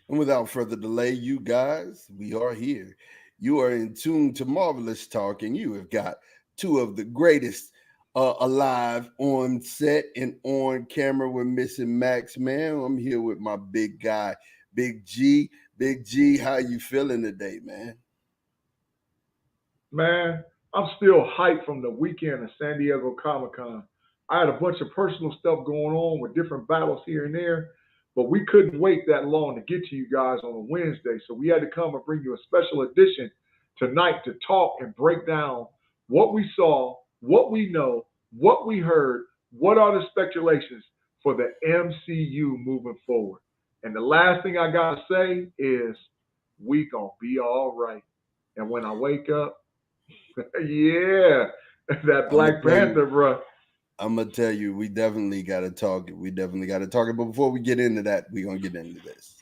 And without further delay, you guys, we are here. You are in tune to Marvelous Talk, and you have got two of the greatest alive on set and on camera. We're missing Max, man. I'm here with my big guy, Big G. Big G, how you feeling today, man? Man, I'm still hyped from the weekend of San Diego Comic Con. I had a bunch of personal stuff going on with different battles here and there, but we couldn't wait that long to get to you guys on a Wednesday. So we had to come and bring you a special edition tonight to talk and break down what we saw, what we know, what we heard, what are the speculations for the MCU moving forward. And the last thing I got to say is we going to be all right. And when I wake up, yeah, that I'm gonna Black tell you, Panther, bro. we definitely gotta talk it. We definitely gotta talk it. But before we get into that, we're gonna get into this.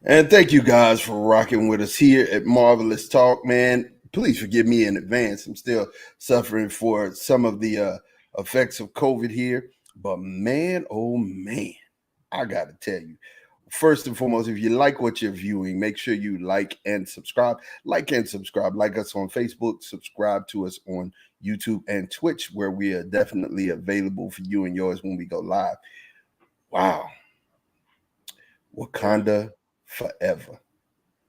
And thank you guys for rocking with us here at Marvelous Talk, man. Please forgive me in advance. I'm still suffering for some of the effects of COVID here. But man, oh man, I got to tell you, first and foremost, if you like what you're viewing, make sure you like and subscribe. Like and subscribe. Like us on Facebook, subscribe to us on YouTube and Twitch, where we are definitely available for you and yours when we go live. Wow. Yeah, Wakanda forever.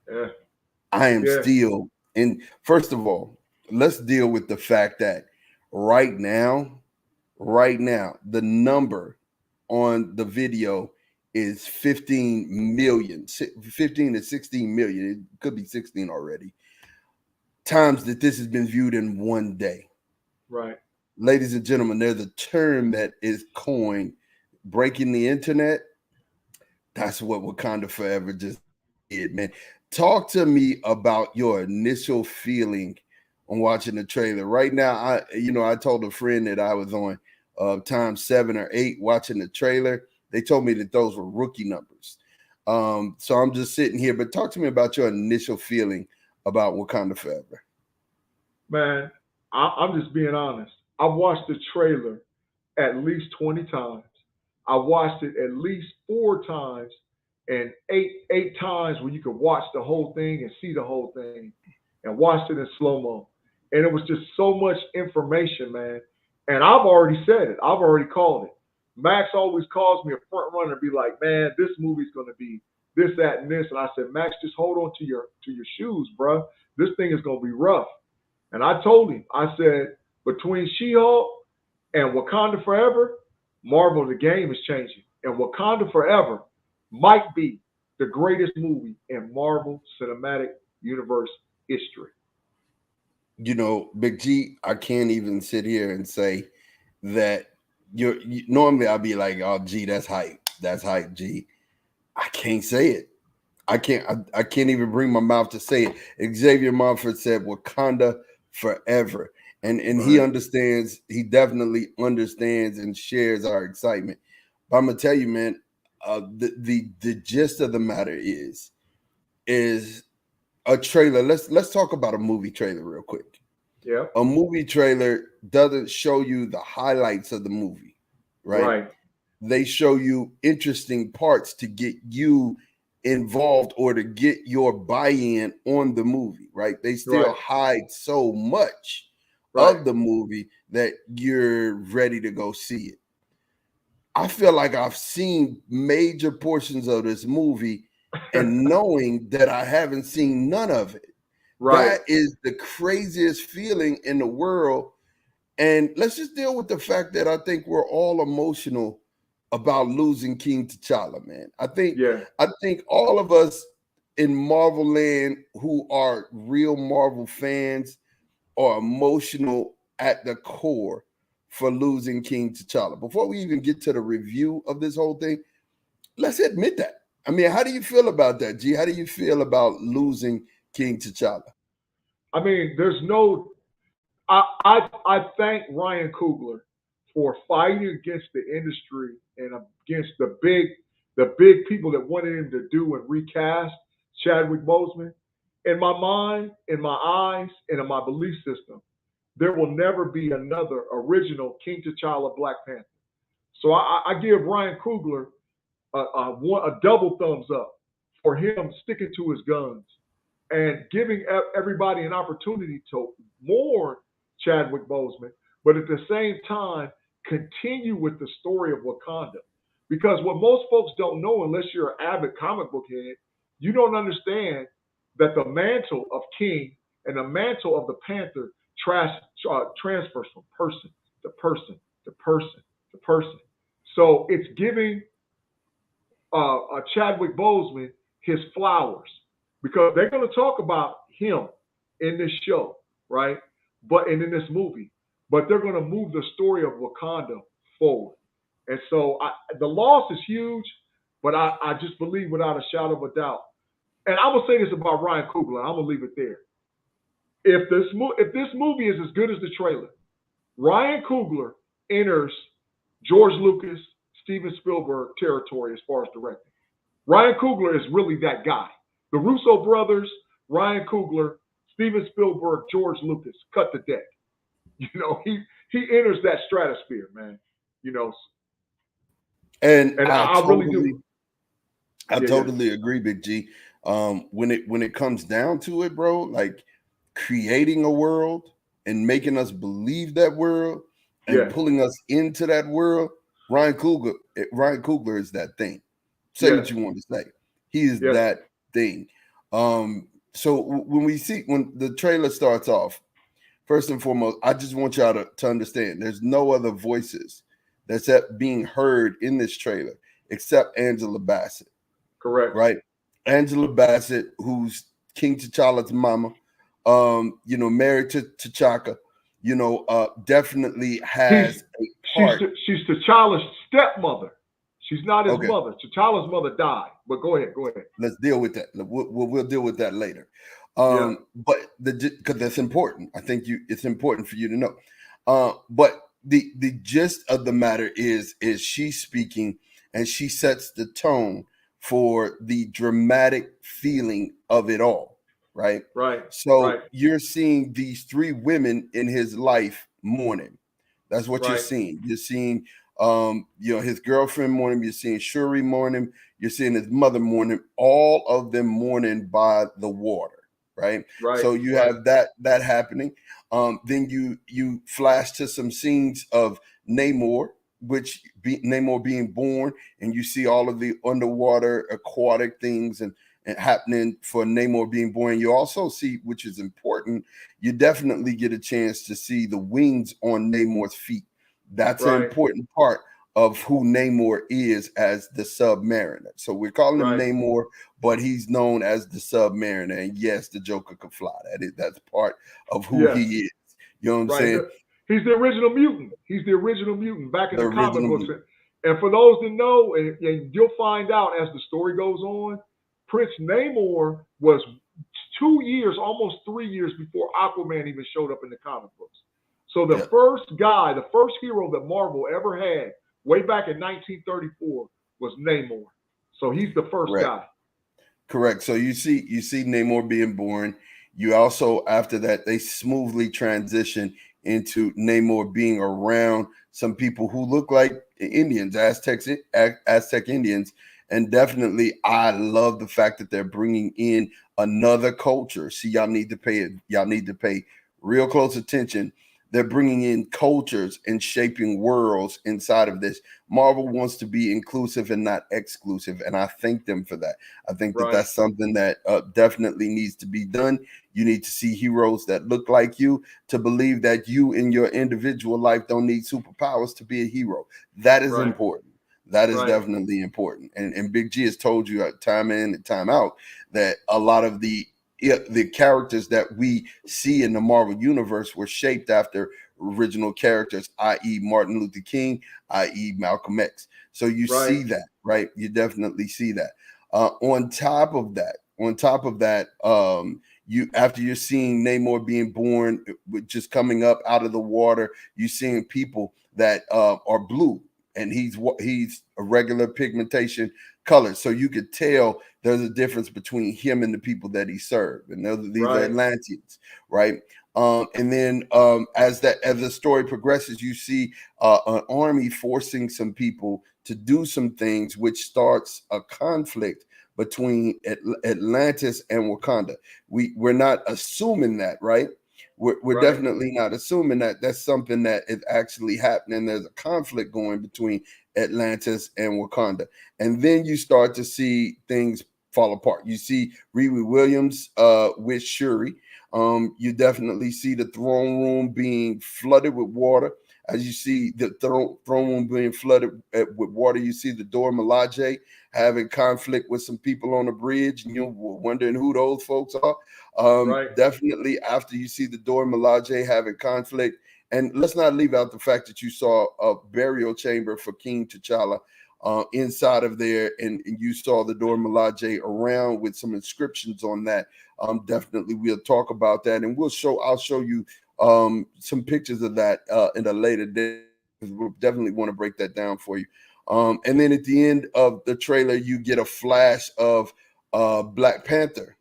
yeah, I am yeah. still in. First of all, let's deal with the fact that right now, the number on the video is 15 million, 15 to 16 million. It could be 16 already. Times that this has been viewed in one day. Right. Ladies and gentlemen, there's a term that is coined breaking the internet. That's what Wakanda Forever just did, man. Talk to me about your initial feeling on watching the trailer. Right now, I told a friend that I was on times 7 or 8 watching the trailer. They told me that those were rookie numbers. So I'm just sitting here, but talk to me about your initial feeling about Wakanda Forever. Man, I'm just being honest. I've watched the trailer at least 20 times. I watched it at least 4 times, and eight times where you could watch the whole thing and see the whole thing, and watched it in slow mo. And it was just so much information, man. And I've already said it. I've already called it. Max always calls me a front runner, and be like, "Man, this movie's gonna be this, that, and this." And I said, "Max, just hold on to your shoes, bro. This thing is gonna be rough." And I told him, I said, between She-Hulk and Wakanda Forever, Marvel, the game is changing. And Wakanda Forever might be the greatest movie in Marvel Cinematic Universe history. Big G, I can't even sit here and say that normally I'll be like, oh, G, that's hype. That's hype, G. I can't say it. I can't even bring my mouth to say it. Xavier Montfort said Wakanda forever. And he Right. understands, he definitely understands and shares our excitement. But I'm gonna tell you, man, the gist of the matter is a trailer. Let's talk about a movie trailer real quick. Yep. A movie trailer doesn't show you the highlights of the movie, right? Right. They show you interesting parts to get you involved or to get your buy-in on the movie, right? They still Right. hide so much Right. of the movie that you're ready to go see it. I feel like I've seen major portions of this movie and knowing that I haven't seen none of it. Right. That is the craziest feeling in the world. And let's just deal with the fact that I think we're all emotional about losing King T'Challa, man. I Yeah. think all of us in Marvel land who are real Marvel fans are emotional at the core for losing King T'Challa. Before we even get to the review of this whole thing, let's admit that. I mean, how do you feel about that, G? How do you feel about losing King T'Challa? I mean, there's no. I thank Ryan Coogler for fighting against the industry and against the big people that wanted him to do and recast Chadwick Boseman. In my mind, in my eyes, and in my belief system, there will never be another original King T'Challa Black Panther. So I give Ryan Coogler a double thumbs up for him sticking to his guns and giving everybody an opportunity to mourn Chadwick Boseman, but at the same time continue with the story of Wakanda. Because what most folks don't know, unless you're an avid comic book head, you don't understand that the mantle of King and the mantle of the Panther transfers from person to person to person to person. So it's giving Chadwick Boseman his flowers because they're going to talk about him in this show, right? And in this movie, but they're going to move the story of Wakanda forward. And so the loss is huge, but I just believe without a shadow of a doubt. And I will say this about Ryan Coogler. I'm gonna leave it there. If this movie is as good as the trailer, Ryan Coogler enters George Lucas, Steven Spielberg territory as far as directing. Ryan Coogler is really that guy. The Russo brothers, Ryan Coogler, Steven Spielberg, George Lucas, cut the deck. He enters that stratosphere, man. You know, And and I really do. I Yeah, yeah, totally agree, Big G. When it comes down to it, bro, like creating a world and making us believe that world and yeah. pulling us into that world, Ryan Coogler is that thing. Say Yes, what you want to say. He is yes. that thing. So when the trailer starts off, first and foremost, I just want y'all to understand there's no other voices that's being heard in this trailer except Angela Bassett, Correct. right? Angela Bassett, who's King T'Challa's mama, married to T'Chaka, definitely He's has a she's part. she's T'Challa's stepmother. She's not his Okay, mother. T'Challa's mother died. But go ahead, go ahead. let's deal with that. We'll deal with that later. Yeah, But because that's important. I think it's important for you to know. But the gist of the matter is she speaking and she sets the tone for the dramatic feeling of it all, right? right, So right, you're seeing these three women in his life mourning. That's what you're right, seeing. You're seeing his girlfriend mourning, you're seeing Shuri mourning, you're seeing his mother mourning, all of them mourning by the water, right? right, So you right, have that happening. Then you flash to some scenes of Namor, Namor being born, and you see all of the underwater aquatic things and happening for Namor being born. You also see, which is important, you definitely get a chance to see the wings on Namor's feet. That's an right, important part of who Namor is as the Submariner. So we're calling him right, Namor, but he's known as the Submariner. And yes, the Joker could fly. That's part of who yes, he is. You know what I'm right. saying? He's the original mutant. He's the original mutant back in The the comic original books. movie. And for those that know, and you'll find out as the story goes on, Prince Namor was 2 years, almost 3 years before Aquaman even showed up in the comic books. So the Yeah, first guy, the first hero that Marvel ever had, way back in 1934, was Namor. So he's the first correct. guy. Correct. So you see Namor being born. You also after that they smoothly transition into Namor being around some people who look like Indians, Aztec Indians, and definitely I love the fact that they're bringing in another culture. See, y'all need to pay real close attention. They're bringing in cultures and shaping worlds inside of this. Marvel wants to be inclusive and not exclusive, and I thank them for that. I think that Right, that's something that definitely needs to be done. You need to see heroes that look like you to believe that you in your individual life don't need superpowers to be a hero. That is right, important. That is Right. definitely important. And Big G has told you time in and time out that a lot of the characters that we see in the Marvel universe were shaped after original characters, i.e. Martin Luther King, i.e. Malcolm X. So you Right. see that, right? You definitely see that. On top of that, you after you're seeing Namor being born, with just coming up out of the water, you're seeing people that are blue, and he's a regular pigmentation color, so you could tell there's a difference between him and the people that he served, and these are Right. Atlanteans, right? And then as the story progresses, you see an army forcing some people to do some things, which starts a conflict between Atlantis and Wakanda. We're not assuming that, right? We're Right. definitely not assuming that that's something that is actually happening. There's a conflict going between Atlantis and Wakanda, and then you start to see things fall apart. You see Riri Williams with Shuri. You definitely see the throne room being flooded with water. As you see the throne room being flooded with water, you see the Dora Milaje having conflict with some people on the bridge, and you're wondering who those folks are. Right. Definitely after you see the Dora Milaje having conflict, and let's not leave out the fact that you saw a burial chamber for King T'Challa inside of there, and you saw the Dora Milaje around with some inscriptions on that. Definitely we'll talk about that, and I'll show you some pictures of that in a later day, because we'll definitely want to break that down for you. And then at the end of the trailer, you get a flash of Black Panther,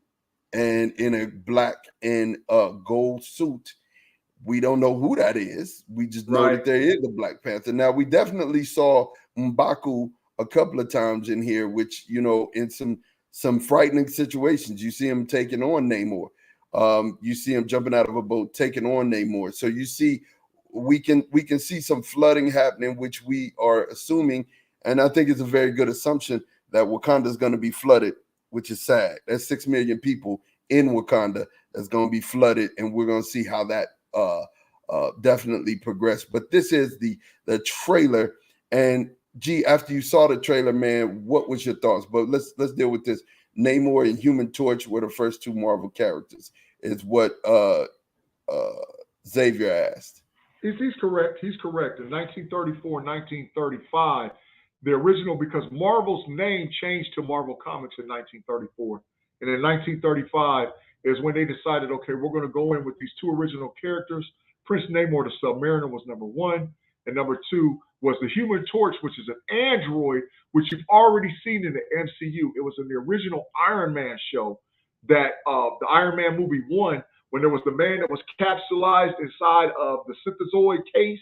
and in a black and gold suit. We don't know who that is. We just know Right. that there is a Black Panther. Now, we definitely saw M'Baku a couple of times in here, which, in some frightening situations, you see him taking on Namor. You see him jumping out of a boat, taking on Namor. So you see, we can see some flooding happening, which we are assuming, and I think it's a very good assumption that Wakanda is going to be flooded, which is sad. That's 6 million people in Wakanda that's going to be flooded, and we're going to see how that definitely progress. But this is the trailer, and G, after you saw the trailer, man, what was your thoughts? But let's deal with this. Namor and Human Torch were the first two Marvel characters, is what Xavier asked. He's correct. He's correct. In 1934 and 1935, the original, because Marvel's name changed to Marvel Comics in 1934. And in 1935 is when they decided, okay, we're going to go in with these two original characters. Prince Namor, the Submariner, was number one. And number two was the Human Torch, which is an android, which you've already seen in the MCU. It was in the original Iron Man show that the Iron Man movie 1, when there was the man that was capsulized inside of the synthezoid case.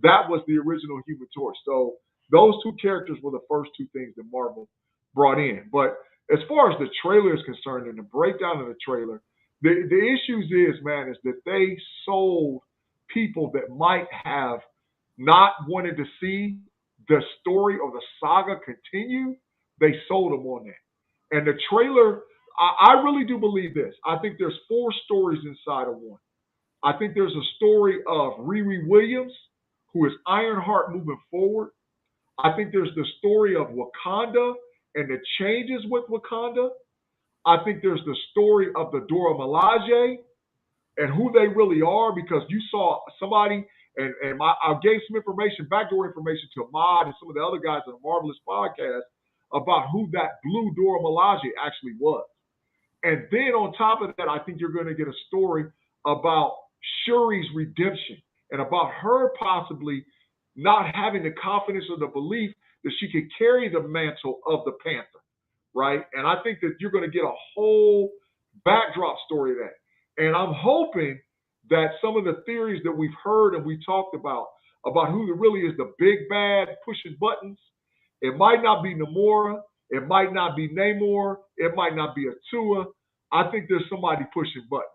That was the original Human Torch. So those two characters were the first two things that Marvel brought in. But as far as the trailer is concerned and the breakdown of the trailer, the issues is, man, is that they sold people that might have not wanted to see the story or the saga continue. They sold them on that. And the trailer, I really do believe this. I think there's four stories inside of one. I think there's a story of Riri Williams, who is Ironheart moving forward. I think there's the story of Wakanda and the changes with Wakanda. I think there's the story of the Dora Milaje and who they really are, because you saw somebody, and I gave some information, backdoor information to Ahmad and some of the other guys on the Marvelous podcast about who that blue Dora Milaje actually was. And then on top of that, I think you're going to get a story about Shuri's redemption and about her possibly not having the confidence or the belief that she could carry the mantle of the Panther, right? And I think that you're going to get a whole backdrop story of that. And I'm hoping that some of the theories that we've heard and we talked about who really is the big bad pushing buttons, it might not be Namora, it might not be Namor, it might not be Atua. I think there's somebody pushing buttons.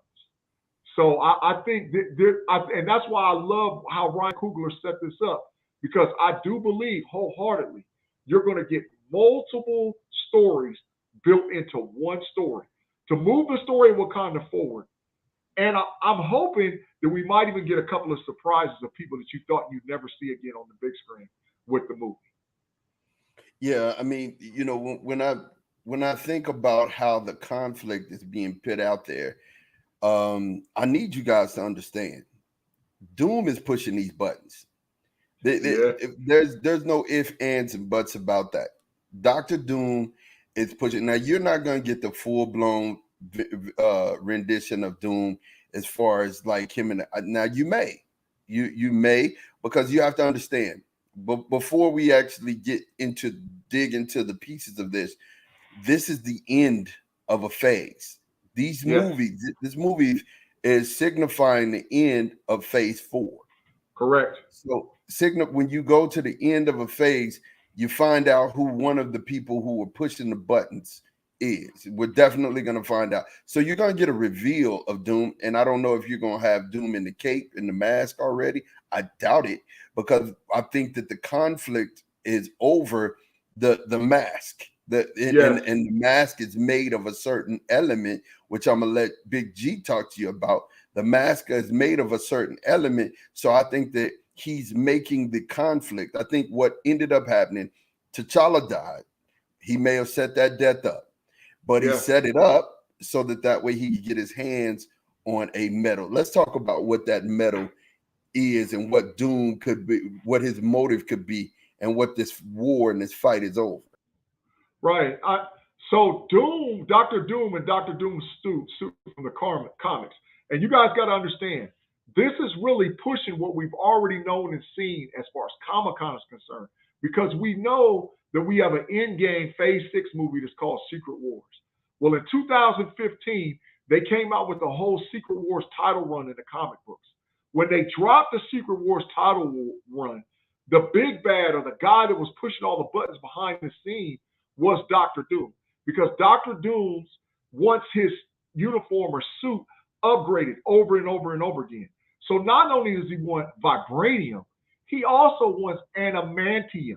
So I think and that's why I love how Ryan Coogler set this up, because I do believe wholeheartedly you're going to get multiple stories built into one story to move the story of Wakanda forward. And I'm hoping that we might even get a couple of surprises of people that you thought you'd never see again on the big screen with the movie. Yeah, I mean, when I think about how the conflict is being put out there, I need you guys to understand. Doom is pushing these buttons. Yeah, There's no ifs, ands, and buts about that. Doctor Doom is pushing. Now you're not going to get the full blown rendition of Doom as far as like him and now you may, because you have to understand. But before we actually dig into the pieces of this is the end of a phase. yes, This movie is signifying the end of phase 4. correct. So signal when you go to the end of a phase, you find out who one of the people who were pushing the buttons is. We're definitely going to find out. So you're going to get a reveal of Doom, and I don't know if you're going to have Doom in the cape and the mask already. I doubt it, because I think that the conflict is over the mask. Yes, And the mask is made of a certain element, which I'm gonna let Big G talk to you about. The mask is made of a certain element, so I think that he's making the conflict. I think what ended up happening, T'Challa died. He may have set that death up, but he yeah. set it up so that way he could get his hands on a metal. Let's talk about what that metal is and what Doom could be, what his motive could be, and what this war and this fight is over. Right. So Doom, Doctor Doom, and Doctor Doom's suit from the comics, and you guys got to understand, this is really pushing what we've already known and seen as far as Comic Con is concerned, because we know that we have an in-game Phase 6 movie that's called Secret Wars. Well, in 2015, they came out with the whole Secret Wars title run in the comic books. When they dropped the Secret Wars title run, the big bad, or the guy that was pushing all the buttons behind the scenes, was Doctor Doom, because Doctor Doom's wants his uniform or suit upgraded over and over and over again. So not only does he want vibranium, he also wants adamantium.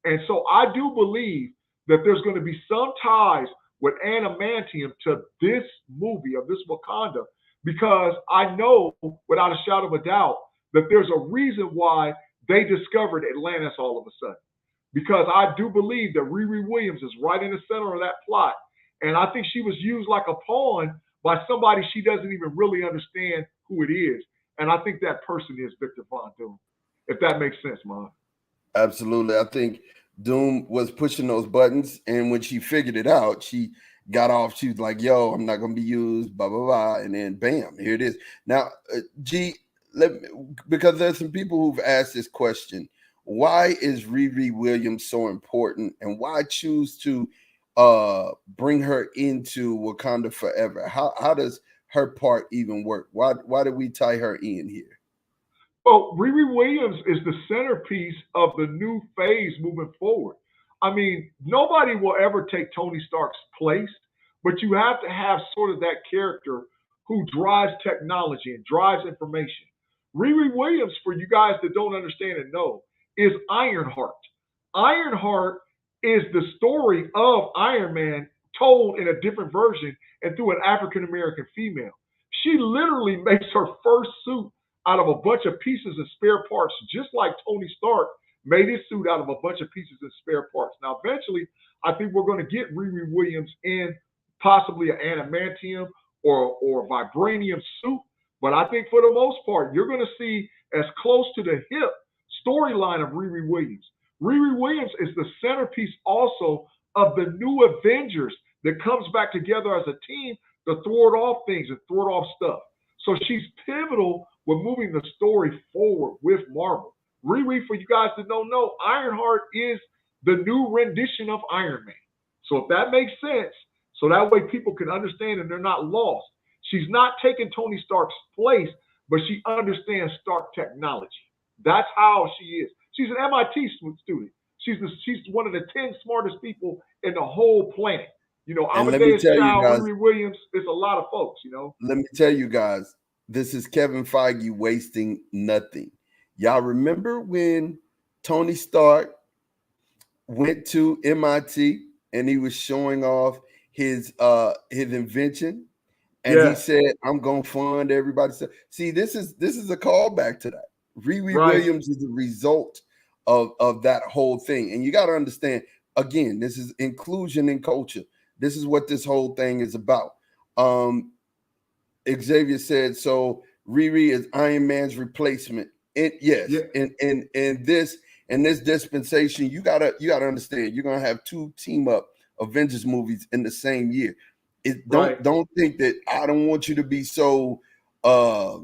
And so I do believe that there's going to be some ties with adamantium to this movie of this Wakanda, because I know without a shadow of a doubt that there's a reason why they discovered Atlantis all of a sudden, because I do believe that Riri Williams is right in the center of that plot. And I think she was used like a pawn by somebody she doesn't even really understand who it is. And I think that person is Victor Von Doom, if that makes sense, man. Absolutely. I think Doom was pushing those buttons, and when she figured it out, she got off. She was like, "Yo, I'm not gonna be used." Blah blah blah, and then bam, here it is. Now, G, because there's some people who've asked this question: why is Riri Williams so important, and why choose to bring her into Wakanda Forever? How does her part even work? Why did we tie her in here? Well, Riri Williams is the centerpiece of the new phase moving forward. I mean, nobody will ever take Tony Stark's place, but you have to have sort of that character who drives technology and drives information. Riri Williams, for you guys that don't understand and know, is Ironheart. Ironheart is the story of Iron Man told in a different version and through an African American female. She literally makes her first suit out of a bunch of pieces and spare parts, just like Tony Stark made his suit out of a bunch of pieces and spare parts. Now, eventually, I think we're going to get Riri Williams in possibly an adamantium or vibranium suit. But I think for the most part, you're going to see as close to the hip storyline of Riri Williams. Riri Williams is the centerpiece also of the new Avengers that comes back together as a team to thwart off things and thwart off stuff. So she's pivotal with moving the story forward with Marvel. Riri, for you guys that don't know, Ironheart is the new rendition of Iron Man. So if that makes sense, so that way people can understand and they're not lost. She's not taking Tony Stark's place, but she understands Stark technology. That's how she is. She's an MIT student. She's one of the 10 smartest people in the whole planet. You know, And let me Amadeus tell you Chow, guys, Riri Williams, it's a lot of folks, you know. let me tell you guys, this is Kevin Feige wasting nothing. Y'all remember when Tony Stark went to MIT and he was showing off his invention, and he Yes, said, "I'm gonna fund everybody." See, this is a callback to that. Riri right. Williams is the result of that whole thing, and you got to understand. again, this is inclusion in culture. This is what this whole thing is about. Um, Xavier said so. Riri is Iron Man's replacement. Yes, Yeah, in this dispensation, you gotta understand. You're gonna have two team up Avengers movies in the same year. right, Don't think that I don't want you to be so uh,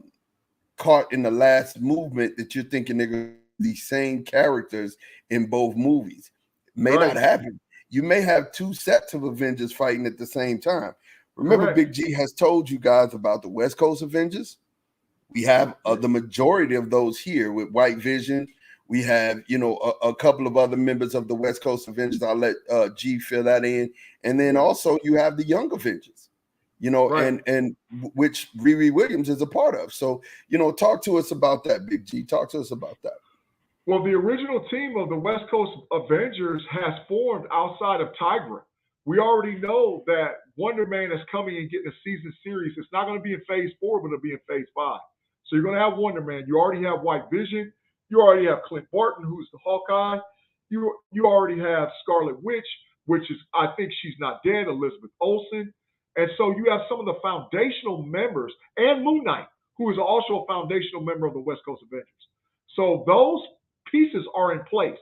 caught in the last movement that you're thinking they're going to use these same characters in both movies. May not right, happen. You may have two sets of Avengers fighting at the same time. Remember, correct. Big G has told you guys about the West Coast Avengers. We have Yeah, the majority of those here with White Vision. We have, a couple of other members of the West Coast Avengers. I'll let G fill that in, and then also you have the Young Avengers, right. and which Riri Williams is a part of. So, talk to us about that, Big G. Talk to us about that. Well, the original team of the West Coast Avengers has formed outside of Tigra. We already know that Wonder Man is coming and getting a season series. It's not going to be in Phase 4, but it'll be in Phase 5. So you're going to have Wonder Man. You already have White Vision. You already have Clint Barton, who's the Hawkeye. You already have Scarlet Witch, which is, I think she's not dead, Elizabeth Olsen. And so you have some of the foundational members, and Moon Knight, who is also a foundational member of the West Coast Avengers. So those pieces are in place.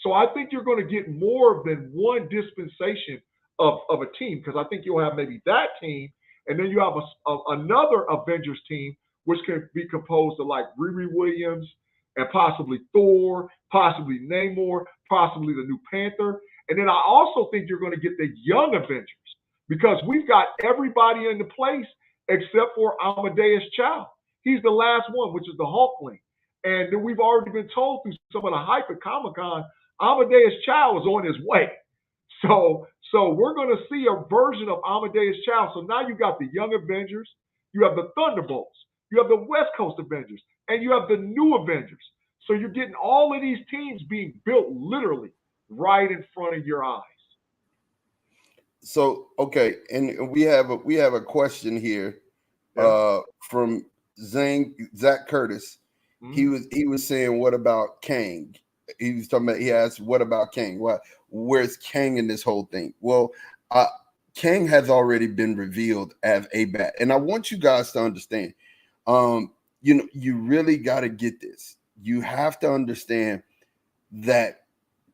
So I think you're going to get more than one dispensation of a team, because I think you'll have maybe that team, and then you have another Avengers team, which can be composed of like Riri Williams and possibly Thor, possibly Namor, possibly the new Panther. And then I also think you're going to get the Young Avengers, because we've got everybody in the place except for Amadeus Chow. He's the last one, which is the Hulkling. And then we've already been told through some of the hype at Comic Con, Amadeus Chow is on his way. So we're going to see a version of Amadeus Chow. So now you got the Young Avengers, you have the Thunderbolts, you have the West Coast Avengers, and you have the new Avengers. So you're getting all of these teams being built literally right in front of your eyes. So, okay, and we have a question here Yeah. from Zach Curtis. He Mm-hmm. was saying, what about Kang? He was talking about. He asked, what about Kang? Where's Kang in this whole thing? Well, uh, Kang has already been revealed as a bat, and I want you guys to understand. You really got to get this. You have to understand that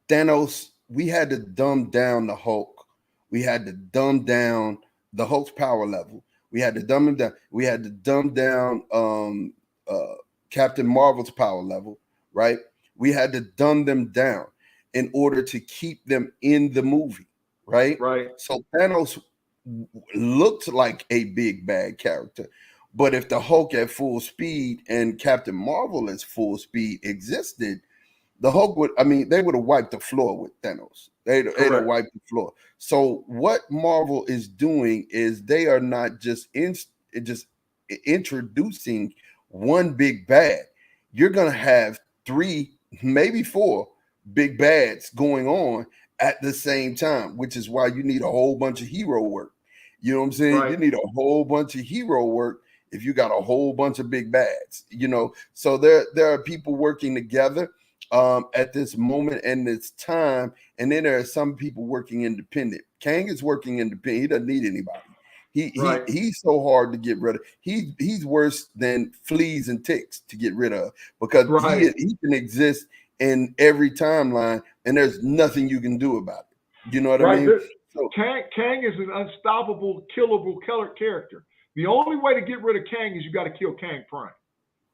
Thanos. We had to dumb down the Hulk. We had to dumb down the Hulk's power level. We had to dumb him down. We had to dumb down uh, Captain Marvel's power level, right? We had to dumb them down in order to keep them in the movie, right? Right. So Thanos looked like a big bad character. But if the Hulk at full speed and Captain Marvel at full speed existed, the Hulk would, I mean, they would have wiped the floor with Thanos. They'd have Correct. wiped the floor. So what Marvel is doing is they are not just introducing one big bad. You're gonna have three, maybe four big bads going on at the same time, which is why you need a whole bunch of hero work. You know what I'm saying? Right. You need a whole bunch of hero work if you got a whole bunch of big bads. So there are people working together at this moment and this time. And then there are some people working independent. Kang is working independent. He doesn't need anybody. Right. He's so hard to get rid of. He's worse than fleas and ticks to get rid of, because Right. he can exist in every timeline and there's nothing you can do about it. You know what I Right. mean? So Kang is an unstoppable, killable character. The only way to get rid of Kang is you got to kill Kang Prime,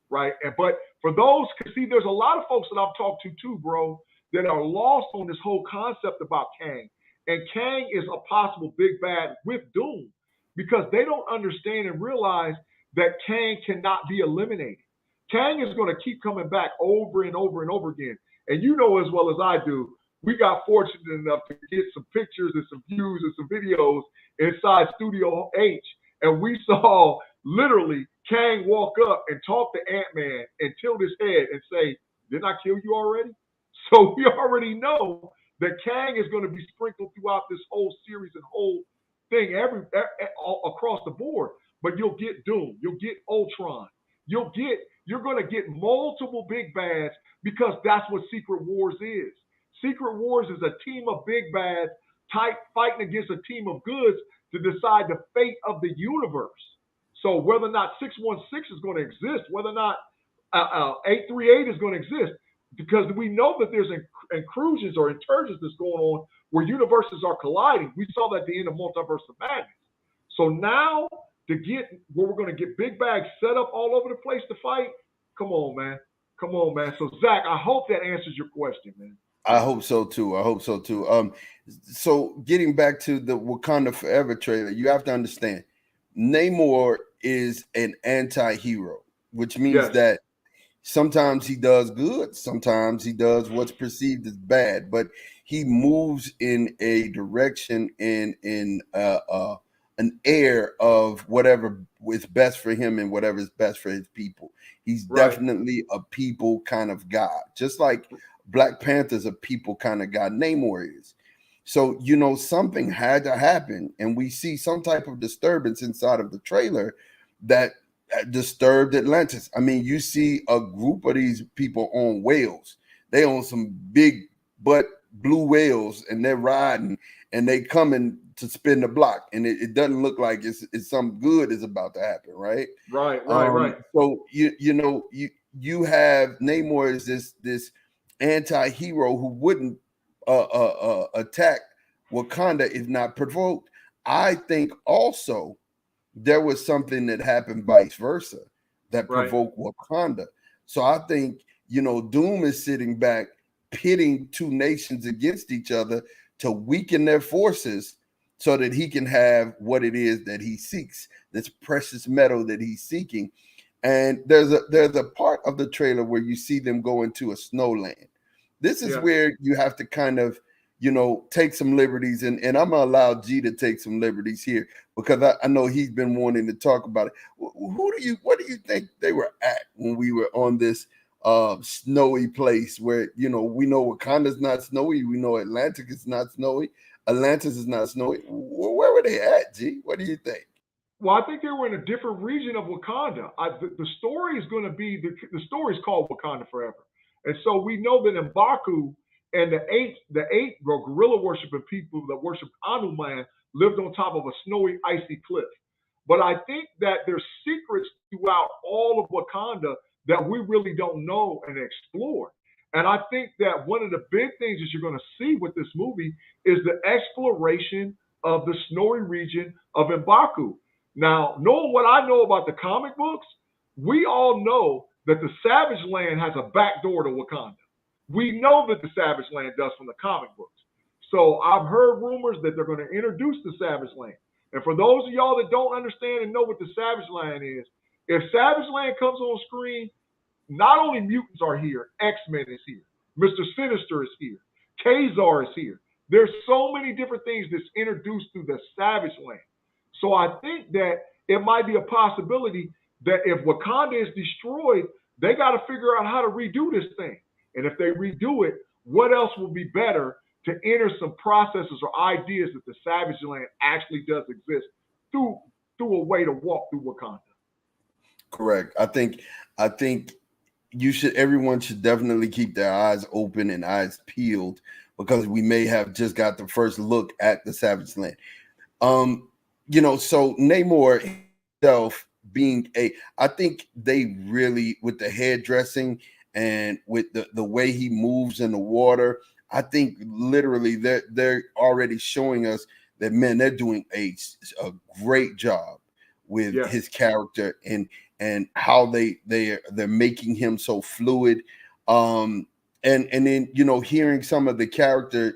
right? But for those, because see, there's a lot of folks that I've talked to too, bro, that are lost on this whole concept about Kang. And Kang is a possible big bad with Doom, because they don't understand and realize that Kang cannot be eliminated. Kang is going to keep coming back over and over and over again. And you know as well as I do, we got fortunate enough to get some pictures and some views and some videos inside Studio H, and we saw literally Kang walk up and talk to Ant-Man and tilt his head and say, "Didn't I kill you already?" So we already know that Kang is going to be sprinkled throughout this whole series and whole thing all across the board. But you'll get Doom, you'll get Ultron, you're going to get multiple big bads, because that's what Secret Wars is. Secret Wars is a team of big bads type fighting against a team of goods to decide the fate of the universe. So whether or not 616 is going to exist, whether or not 838 is going to exist, because we know that there's incursions or incursions that's going on where universes are colliding. We saw that at the end of Multiverse of Madness. So now to get where we're going to get big bags set up all over the place to fight, come on, man. Come on, man. So Zach, I hope that answers your question, man. I hope so too. I hope so too. So getting back to the Wakanda Forever trailer, you have to understand, Namor is an anti-hero, which means Yes. that sometimes he does good, sometimes he does what's perceived as bad, but he moves in a direction and in an air of whatever is best for him and whatever is best for his people. He's Right. definitely a people kind of God, just like Black Panther's a people kind of God. Namor is. So, something had to happen, and we see some type of disturbance inside of the trailer that disturbed Atlantis. I mean, you see a group of these people on whales. They own some big butt blue whales, and they're riding, and they coming to spin the block, and it doesn't look like it's some good is about to happen, right? Right. Right. So you have Namor is this anti-hero who wouldn't attack Wakanda if not provoked. I think also there was something that happened vice versa that Right. provoked Wakanda. So I think, Doom is sitting back, pitting two nations against each other to weaken their forces so that he can have what it is that he seeks, this precious metal that he's seeking. And there's a part of the trailer where you see them go into a snowland. This is Yeah. where you have to kind of, take some liberties, and I'm gonna allow G to take some liberties here because I know he's been wanting to talk about it. What do you think they were at when we were on this snowy place where we know Wakanda's not snowy, we know Atlantic is not snowy, Atlantis is not snowy. Where were they at, G? What do you think? Well, I think they were in a different region of Wakanda. The story is going to be the story is called Wakanda Forever, and so we know that Mbaku and the eight gorilla worshiping people that worship Anuman lived on top of a snowy, icy cliff. But I think that there's secrets throughout all of Wakanda that we really don't know and explore. And I think that one of the big things that you're going to see with this movie is the exploration of the snowy region of Mbaku. Now, knowing what I know about the comic books, we all know that the Savage Land has a back door to Wakanda. We know that the Savage Land does from the comic books. So I've heard rumors that they're going to introduce the Savage Land. And for those of y'all that don't understand and know what the Savage Land is, if Savage Land comes on screen, not only mutants are here, X-Men is here, Mr. Sinister is here, Kazar is here. There's so many different things that's introduced through the Savage Land. So I think that it might be a possibility that if Wakanda is destroyed, they got to figure out how to redo this thing. And if they redo it, what else will be better to enter some processes or ideas that the Savage Land actually does exist through a way to walk through Wakanda. Correct. I think everyone should definitely keep their eyes open and eyes peeled because we may have just got the first look at the Savage Land. So Namor himself being I think they really, with the hairdressing and with the way he moves in the water, I think literally they're already showing us that, man, they're doing a great job with Yes. his character and how they're making him so fluid. And then hearing some of the character,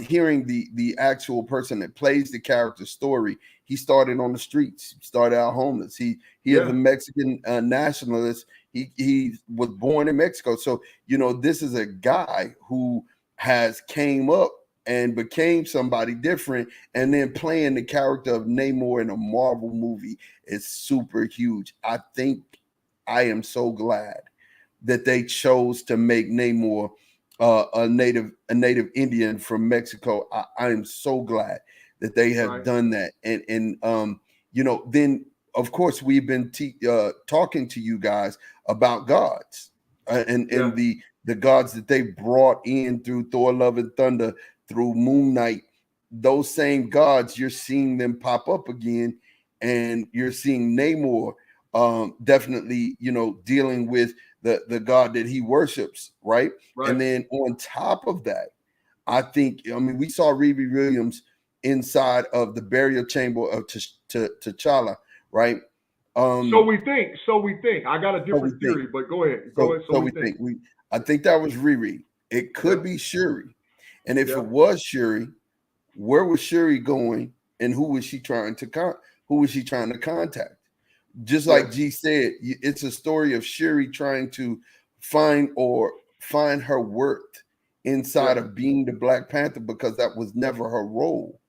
hearing the actual person that plays the character story. He started on the streets, started out homeless. He is a Mexican nationalist. He was born in Mexico. So this is a guy who has came up and became somebody different, and then playing the character of Namor in a Marvel movie is super huge. I am so glad that they chose to make Namor a native Indian from Mexico. I am so glad that they have done that. And then of course we've been talking to you guys about gods and the the gods that they brought in through Thor, Love and Thunder, through Moon Knight, those same gods, you're seeing them pop up again, and you're seeing Namor definitely, dealing with the god that he worships, right? Right. And then on top of that, we saw Riri Williams inside of the burial chamber of T'Challa, right? So we think. I got a So we different think. theory, but go ahead. Go So ahead. So so we we think. think. I think that was Riri. It could Yep. be Shuri. And if it Yep. was Shuri, where was Shuri going, and who was she trying to contact? Just Yes. like G said, it's a story of Shuri trying to find her worth inside Yes. of being the Black Panther, because that was never her role.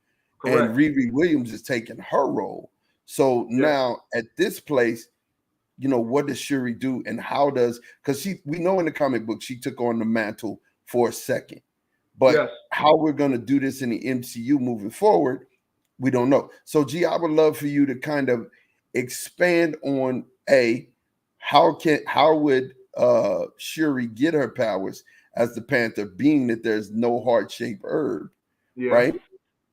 And Correct. Riri Williams is taking her role. So Yes. now at this place, what does Shuri do, and how does, because we know in the comic book she took on the mantle for a second, but Yes. how we're going to do this in the MCU moving forward, we don't know. So G, I would love for you to kind of expand on how would Shuri get her powers as the Panther, being that there's no heart-shaped herb, Yes. right?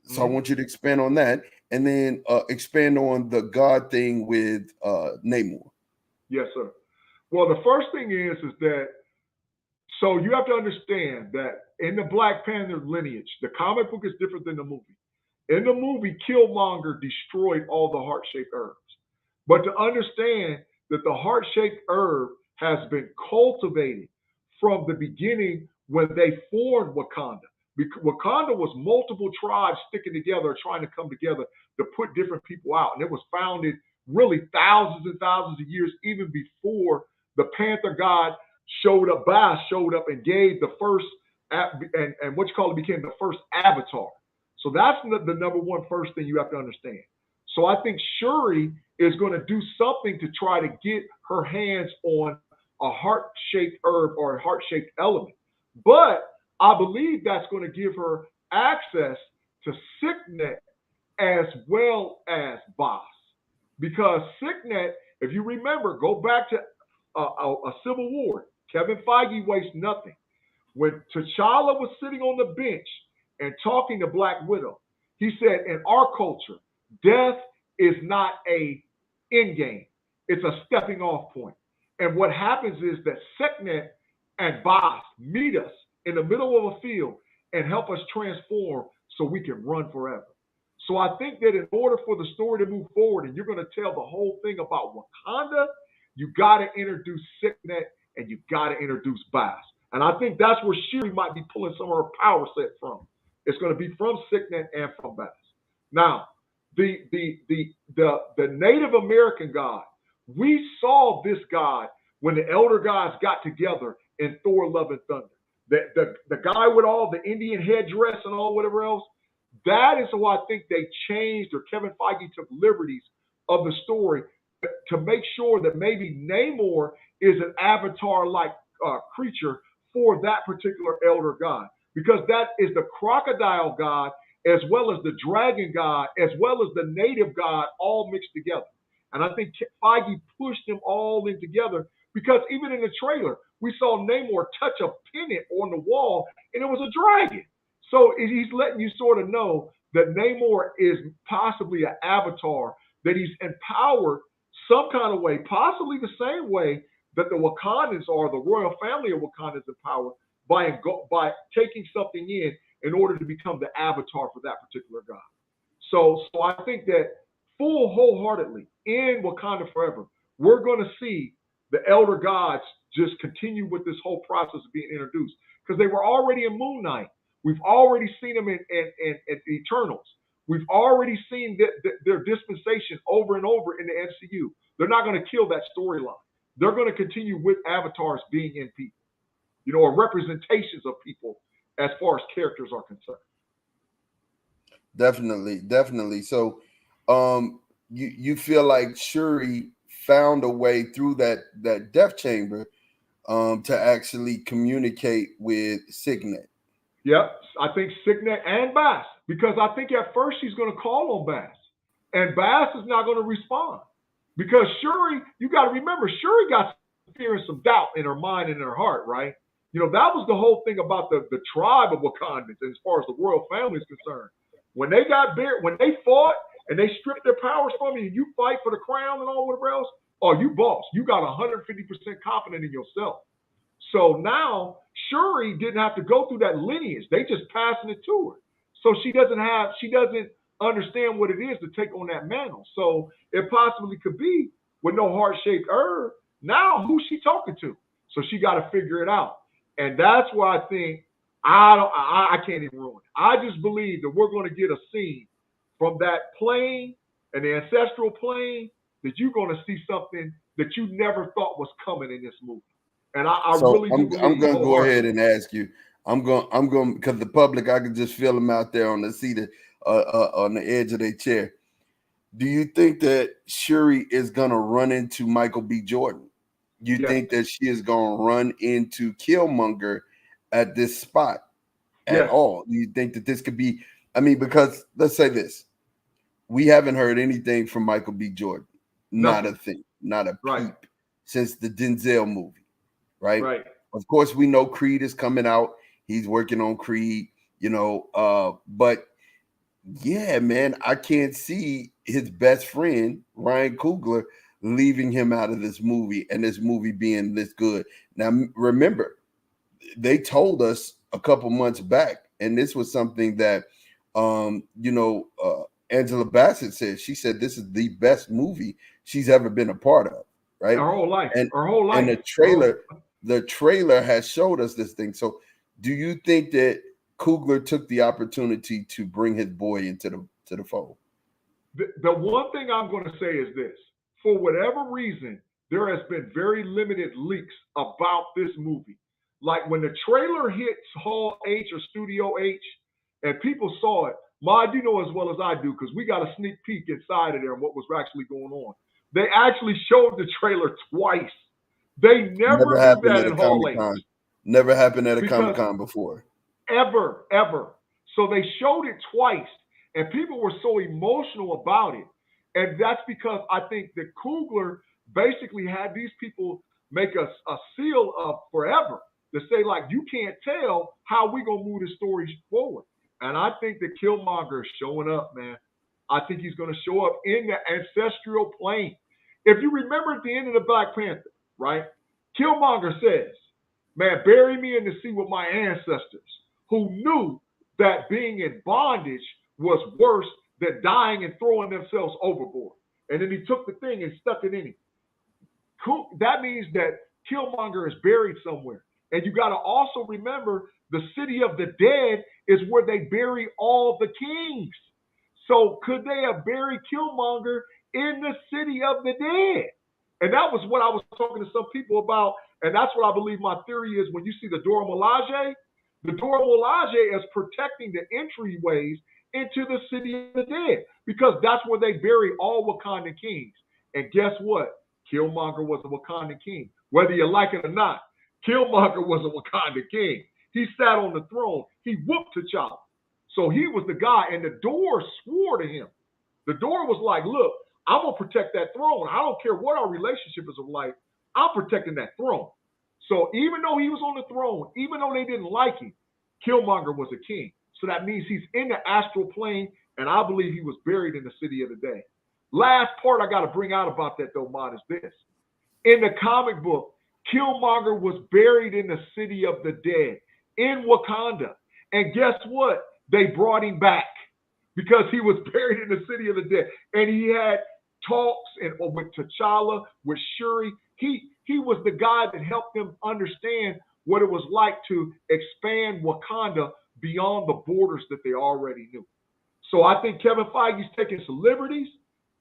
So I Mhm. want you to expand on that, and then expand on the God thing with Namor. Yes, sir. Well, the first thing is that so you have to understand that in the Black Panther lineage, the comic book is different than the movie. In the movie, Killmonger destroyed all the heart-shaped herbs. But to understand that the heart-shaped herb has been cultivated from the beginning when they formed Wakanda. Because Wakanda was multiple tribes sticking together, trying to come together to put different people out. And it was founded really thousands and thousands of years, even before the Panther God showed up, Bass showed up and gave the first, and what you call it, became the first avatar. So that's the number one first thing you have to understand. So I think Shuri is going to do something to try to get her hands on a heart-shaped herb or a heart-shaped element. But I believe that's going to give her access to Signet as well as Boss. Because Signet, if you remember, go back to a Civil War. Kevin Feige wastes nothing. When T'Challa was sitting on the bench and talking to Black Widow, he said, in our culture, death is not a end game. It's a stepping off point. And what happens is that Seknet and Boss meet us in the middle of a field and help us transform so we can run forever. So I think that in order for the story to move forward and you're going to tell the whole thing about Wakanda, you got to introduce Signet and you got to introduce Bass. And I think that's where Shuri might be pulling some of her power set from. It's going to be from Signet and from Bass. Now, the Native American god, we saw this god when the elder gods got together in Thor: Love and Thunder. The guy with all the Indian headdress and all whatever else, that is why I think they changed, or Kevin Feige took liberties of the story to make sure that maybe Namor is an avatar-like creature for that particular elder god, because that is the crocodile god as well as the dragon god as well as the native god all mixed together. And I think Feige pushed them all in together because even in the trailer, we saw Namor touch a pennant on the wall and it was a dragon. So he's letting you sort of know that Namor is possibly an avatar, that he's empowered some kind of way, possibly the same way that the Wakandans are, the royal family of Wakandans empowered by taking something in order to become the avatar for that particular god. So I think that wholeheartedly in Wakanda Forever, we're going to see the elder gods just continue with this whole process of being introduced because they were already in Moon Knight. We've already seen them in Eternals. We've already seen their dispensation over and over in the MCU. They're not going to kill that storyline. They're going to continue with avatars being in people, or representations of people as far as characters are concerned. Definitely. So, you feel like Shuri found a way through that death chamber, to actually communicate with Signet. Yep, I think Signet and Bass, because I think at first she's going to call on Bass, and Bass is not going to respond because Shuri, you got to remember, Shuri got some fear and some doubt in her mind and in her heart, right? That was the whole thing about the tribe of Wakandans as far as the royal family is concerned. When they got buried, when they fought and they stripped their powers from you, and you fight for the crown and all whatever else, oh, you boss. You got 150% confident in yourself. So now Shuri didn't have to go through that lineage. They just passing it to her. So she doesn't understand what it is to take on that mantle. So it possibly could be with no heart-shaped herb. Now who's she talking to? So she got to figure it out. And that's why I think I can't even ruin it. I just believe that we're going to get a scene from that plane and the ancestral plane that you're going to see something that you never thought was coming in this movie. And I really do believe. I'm going to go ahead and ask you. I'm going because the public, I can just feel them out there on the seat, on the edge of their chair. Do you think that Shuri is going to run into Michael B. Jordan? You think that she is going to run into Killmonger at this spot at all? Do you think that this could be? I mean, because let's say this. We haven't heard anything from Michael B. Jordan. Not a thing. Not a peep since the Denzel movie. Right. Of course, we know Creed is coming out. He's working on Creed, but yeah, man, I can't see his best friend, Ryan Coogler, leaving him out of this movie and this movie being this good. Now, remember, they told us a couple months back, and this was something that, Angela Bassett said. She said this is the best movie she's ever been a part of, right? Her whole life. And the trailer has showed us this thing. So do you think that Coogler took the opportunity to bring his boy into the fold? The one thing I'm going to say is this. For whatever reason, there has been very limited leaks about this movie. Like when the trailer hits Hall H or Studio H and people saw it, Ma, you know as well as I do, because we got a sneak peek inside of there and what was actually going on. They actually showed the trailer twice. They never do that in Hall H. Never happened at a Comic-Con before. Ever. So they showed it twice, and people were so emotional about it. And that's because I think that Coogler basically had these people make a seal of forever to say, like, you can't tell how we going to move the story forward. And I think that Killmonger is showing up, man. I think he's going to show up in the ancestral plane. If you remember at the end of the Black Panther, right, Killmonger says, man, bury me in the sea with my ancestors who knew that being in bondage was worse than dying and throwing themselves overboard. And then he took the thing and stuck it in him. That means that Killmonger is buried somewhere. And you got to also remember the city of the dead is where they bury all the kings. So could they have buried Killmonger in the city of the dead? And that was what I was talking to some people about. And that's what I believe my theory is. When you see the Dora Milaje is protecting the entryways into the city of the dead, because that's where they bury all Wakandan kings. And guess what? Killmonger was a Wakandan king. Whether you like it or not, Killmonger was a Wakandan king. He sat on the throne. He whooped T'Challa. So he was the guy, and the door swore to him. The door was like, look, I'm going to protect that throne. I don't care what our relationship is like. I'm protecting that throne. So even though he was on the throne, even though they didn't like him, Killmonger was a king. So that means he's in the astral plane, and I believe he was buried in the city of the dead. Last part I got to bring out about that, though, Mod, is this. In the comic book, Killmonger was buried in the city of the dead in Wakanda. And guess what? They brought him back because he was buried in the city of the dead. And he had talks with T'Challa, with Shuri. He was the guy that helped them understand what it was like to expand Wakanda beyond the borders that they already knew. So I think Kevin Feige's taking some liberties,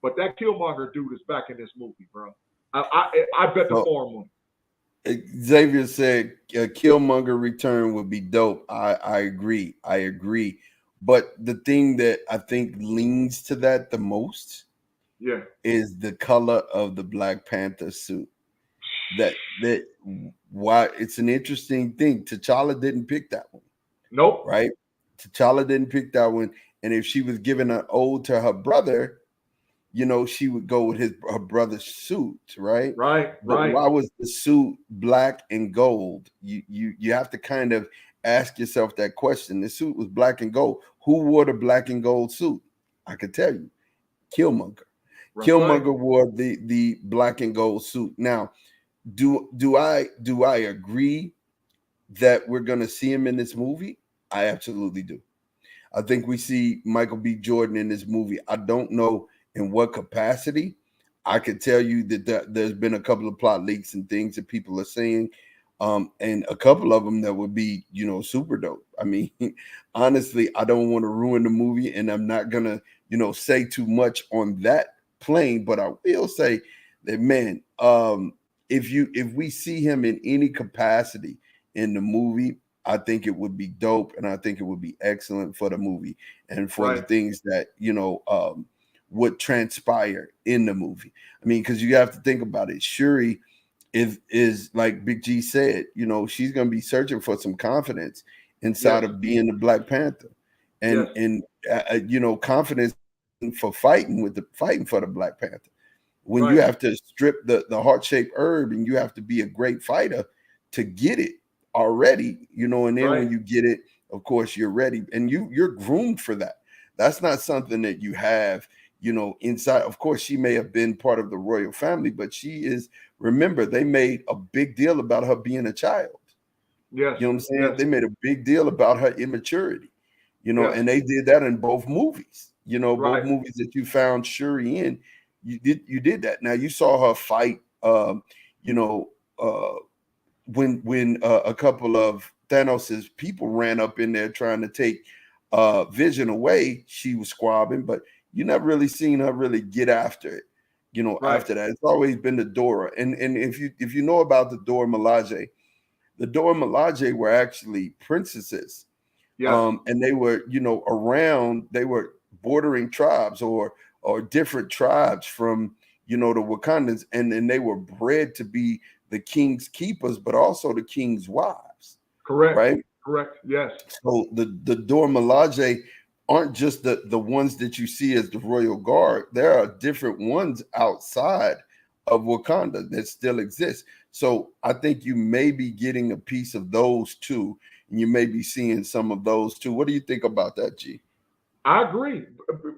but that Killmonger dude is back in this movie, bro. I bet the farm on it. Xavier said Killmonger return would be dope. I agree. But the thing that I think leans to that the most is the color of the Black Panther suit. That why it's an interesting thing. T'Challa didn't pick that one. Nope. Right? T'Challa didn't pick that one. And if she was giving an ode to her brother, she would go with her brother's suit, right? Right, But right, why was the suit black and gold? You have to kind of ask yourself that question. The suit was black and gold. Who wore the black and gold suit? I could tell you, Killmonger. that's right, Killmonger wore the black and gold suit. Now, do I agree that we're going to see him in this movie? I absolutely do. I think we see Michael B. Jordan in this movie. I don't know in what capacity. I could tell you that there's been a couple of plot leaks and things that people are saying, and a couple of them that would be, super dope. I mean, honestly, I don't want to ruin the movie, and I'm not gonna, say too much on that plane. But I will say that, man, if we see him in any capacity in the movie, I think it would be dope, and I think it would be excellent for the movie and for the right, things that would transpire in the movie. I mean, because you have to think about it. Shuri is like Big G said. She's going to be searching for some confidence inside yes, of being the Black Panther, yes, and confidence for fighting for the Black Panther. When you right, have to strip the heart shaped herb, and you have to be a great fighter to get it already, and then right, when you get it, of course you're ready, and you're groomed for that. That's not something that you have, inside. Of course, she may have been part of the royal family, but she is. Remember, they made a big deal about her being a child. yes, You know what I'm saying? yes, They made a big deal about her immaturity, yes, and they did that in both movies. Both right, movies that you found Shuri in, you did that. Now you saw her fight, you know, uh, when a couple of Thanos's people ran up in there trying to take Vision away. She was squabbing, but you never really seen her really get after it. right, After that, it's always been the Dora, and if you know about the Dora Milaje were actually princesses, yes, and they were, around. They were bordering tribes or different tribes from, the Wakandans, and they were bred to be the king's keepers, but also the king's wives, correct, right? correct, yes, So the Dora Milaje aren't just the ones that you see as the royal guard. There are different ones outside of Wakanda that still exist. So I think you may be getting a piece of those too, and you may be seeing some of those too. What do you think about that, G? I agree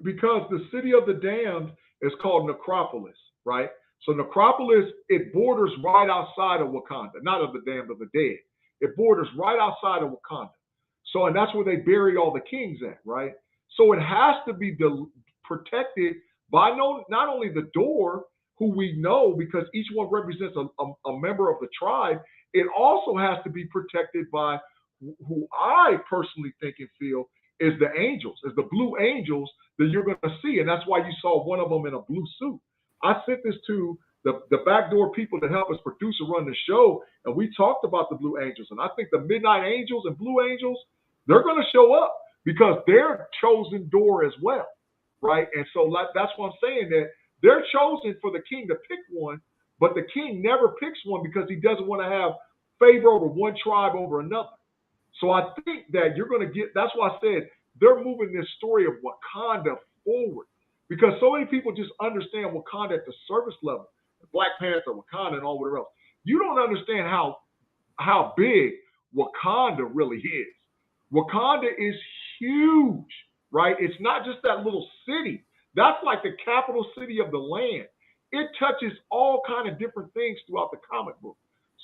because the city of the damned is called Necropolis, right? So Necropolis, it borders right outside of Wakanda, not of the damned, of the dead. It borders right outside of Wakanda. So, and that's where they buried all the kings at, right? So it has to be protected by not only the door, who we know because each one represents a member of the tribe. It also has to be protected by who I personally think and feel is the angels, is the blue angels that you're going to see. And that's why you saw one of them in a blue suit. I sent this to the backdoor people that help us produce and run the show, and we talked about the blue angels. And I think the midnight angels and blue angels, they're going to show up because they're chosen door as well, right? And so that's what I'm saying, that they're chosen for the king to pick one, but the king never picks one because he doesn't want to have favor over one tribe over another. So I think that you're going to get. That's why I said they're moving this story of Wakanda forward because so many people just understand Wakanda at the surface level, Black Panther, Wakanda, and all whatever else. You don't understand how big Wakanda really is. Wakanda is huge, right? It's not just that little city. That's like the capital city of the land. It touches all kind of different things throughout the comic book.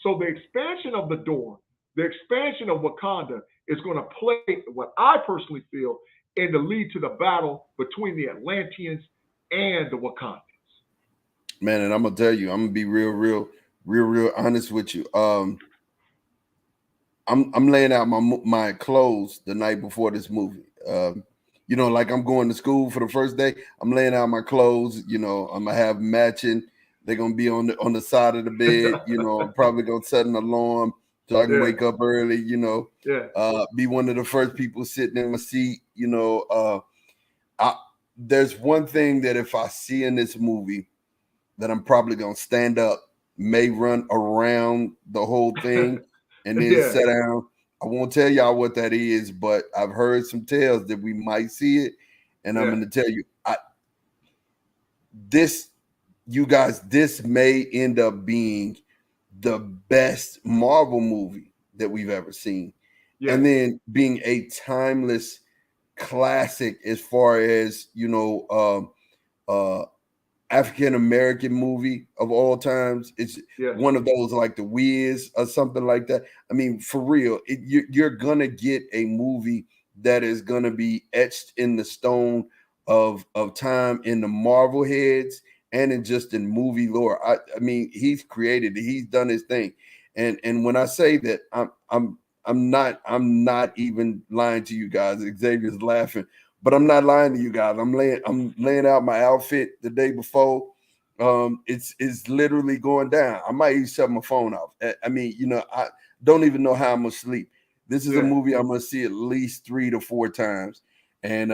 So the expansion of the door, the expansion of Wakanda is going to play what I personally feel in the lead to the battle between the Atlanteans and the Wakandans. Man, and I'm gonna tell you, I'm gonna be real honest with you. I'm laying out my clothes the night before this movie. Like I'm going to school for the first day. I'm laying out my clothes. I'm gonna have matching. They're gonna be on the side of the bed. I'm probably gonna set an alarm so I can Yeah, wake up early. yeah. Be one of the first people sitting in my seat. I, there's one thing that if I see in this movie that I'm probably gonna stand up, may run around the whole thing, and then Yeah, sit down. I won't tell y'all what that is, but I've heard some tales that we might see it, and I'm yeah, gonna tell you, this, you guys, this may end up being the best Marvel movie that we've ever seen, Yes. and then being a timeless classic as far as uh, African American movie of all times. It's Yes. one of those like The Wiz or something like that. I mean, for real, you're gonna get a movie that is gonna be etched in the stone of time in the Marvel heads and in just in movie lore. I mean, he's created it. He's done his thing, and when I say that, I'm not even lying to you guys. Xavier's laughing, but I'm not lying to you guys. I'm laying out my outfit the day before. It's literally going down. I might even shut my phone off. I mean, I don't even know how I'm gonna sleep. This is a Yeah. movie I'm gonna see at least 3 to 4 times. And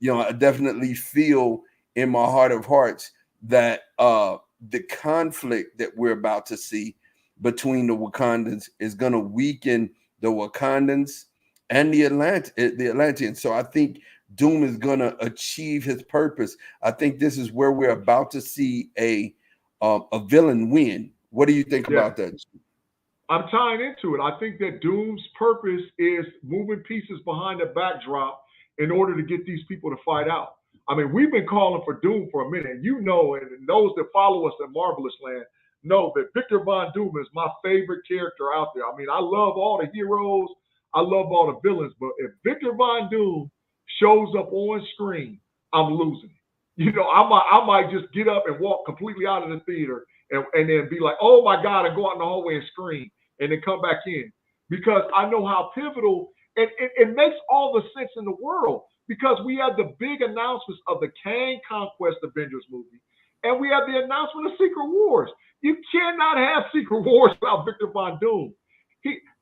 Yeah. I definitely feel in my heart of hearts that the conflict that we're about to see between the Wakandans is gonna weaken the Wakandans and the Atlanteans. So I think Doom is gonna achieve his purpose. I think this is where we're about to see a villain win. What do you think Yeah. about that? I'm tying into it. I think that Doom's purpose is moving pieces behind the backdrop in order to get these people to fight out. I mean, we've been calling for Doom for a minute. You know, and those that follow us in Marvelous Land know that Victor Von Doom is my favorite character out there. I mean, I love all the heroes, I love all the villains, but if Victor Von Doom shows up on screen, I'm losing it. You know, I might just get up and walk completely out of the theater and then be like, oh my God, and go out in the hallway and scream and then come back in because I know how pivotal and it makes all the sense in the world because we had the big announcements of the Kang Conquest Avengers movie and we had the announcement of Secret Wars. You cannot have Secret Wars without Victor Von Doom.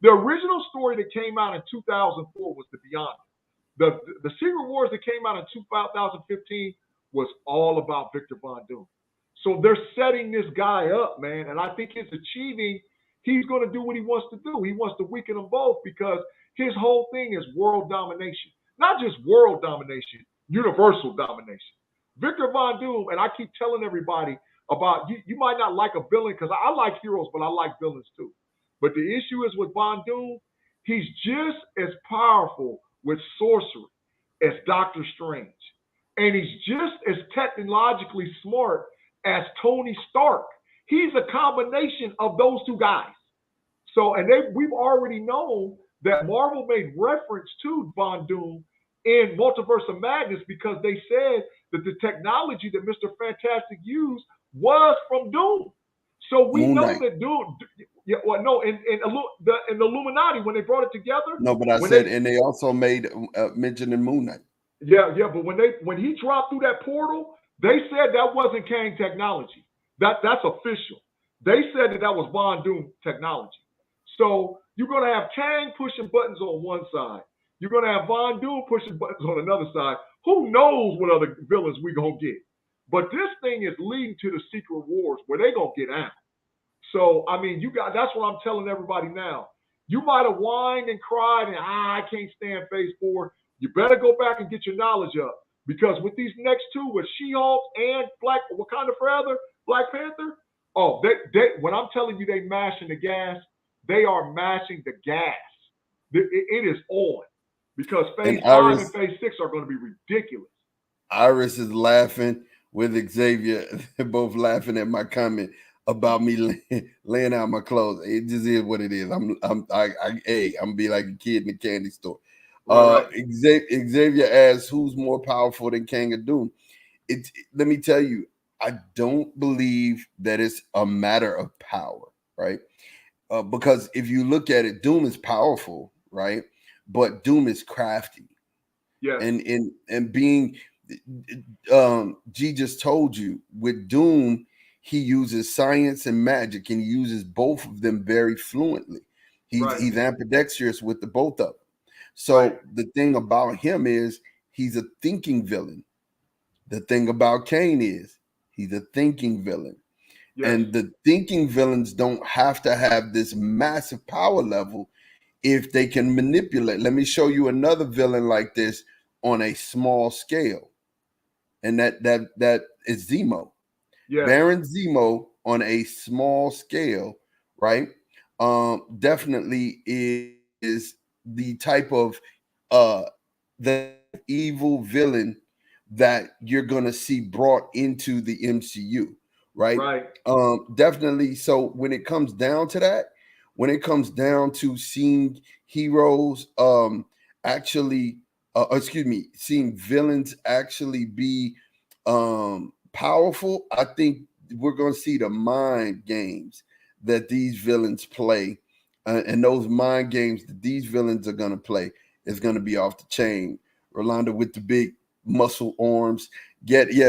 The original story that came out in 2004 was The Beyond. The Secret Wars that came out in 2015 was all about Victor Von Doom. So they're setting this guy up, man, and I think it's achieving. He's going to do what he wants to do. He wants to weaken them both because his whole thing is world domination, not just world domination, universal domination. Victor Von Doom, and I keep telling everybody about you. You might not like a villain because I like heroes, but I like villains too. But the issue is with Von Doom, he's just as powerful with sorcery as Doctor Strange. And he's just as technologically smart as Tony Stark. He's a combination of those two guys. So, and we've already known that Marvel made reference to Von Doom in Multiverse of Madness because they said that the technology that Mr. Fantastic used was from Doom. So we Moon know Knight. that Doom, yeah, well, no, in the Illuminati when they brought it together, No, but I when said, they and they also made mention in Moon Knight. yeah, but when he dropped through that portal, they said that wasn't Kang technology. That's official. They said that was Von Doom technology. So you're gonna have Kang pushing buttons on one side. You're gonna have Von Doom pushing buttons on another side. Who knows what other villains we gonna get? But this thing is leading to the Secret Wars where they gonna get out. So I mean, you got that's what I'm telling everybody now. You might have whined and cried and I can't stand Phase 4. You better go back and get your knowledge up because with these next two, with She-Hulk and Black Wakanda Forever, Black Panther, oh, they when I'm telling you they mashing the gas, they are mashing the gas. It is on because And Phase 5 and Iris Phase 6 are going to be ridiculous. Iris is laughing with Xavier. They're both laughing at my comment about me laying out my clothes. It just is what it is. I'm be like a kid in the candy store. Right, right. Xavier asks, "Who's more powerful than King of Doom?" Let me tell you, I don't believe that it's a matter of power, right? Because if you look at it, Doom is powerful, right? But Doom is crafty, Yes, and being G just told you with Doom, he uses science and magic, and he uses both of them very fluently. He's right, he's ambidextrous with the both of them. right. So the thing about him is he's a thinking villain. The thing about Kane is he's a thinking villain. Yes, And the thinking villains don't have to have this massive power level if they can manipulate. Let me show you another villain like this on a small scale. And that is Zemo. Yes. Baron Zemo on a small scale, right? Definitely is the type of uh the evil villain that you're gonna see brought into the MCU, right? Right. Definitely. So when it comes down to that, when it comes down to seeing heroes actually excuse me, seeing villains actually be powerful, I think we're going to see the mind games that these villains play, and those mind games that these villains are going to play is going to be off the chain. Rolanda with the big muscle arms,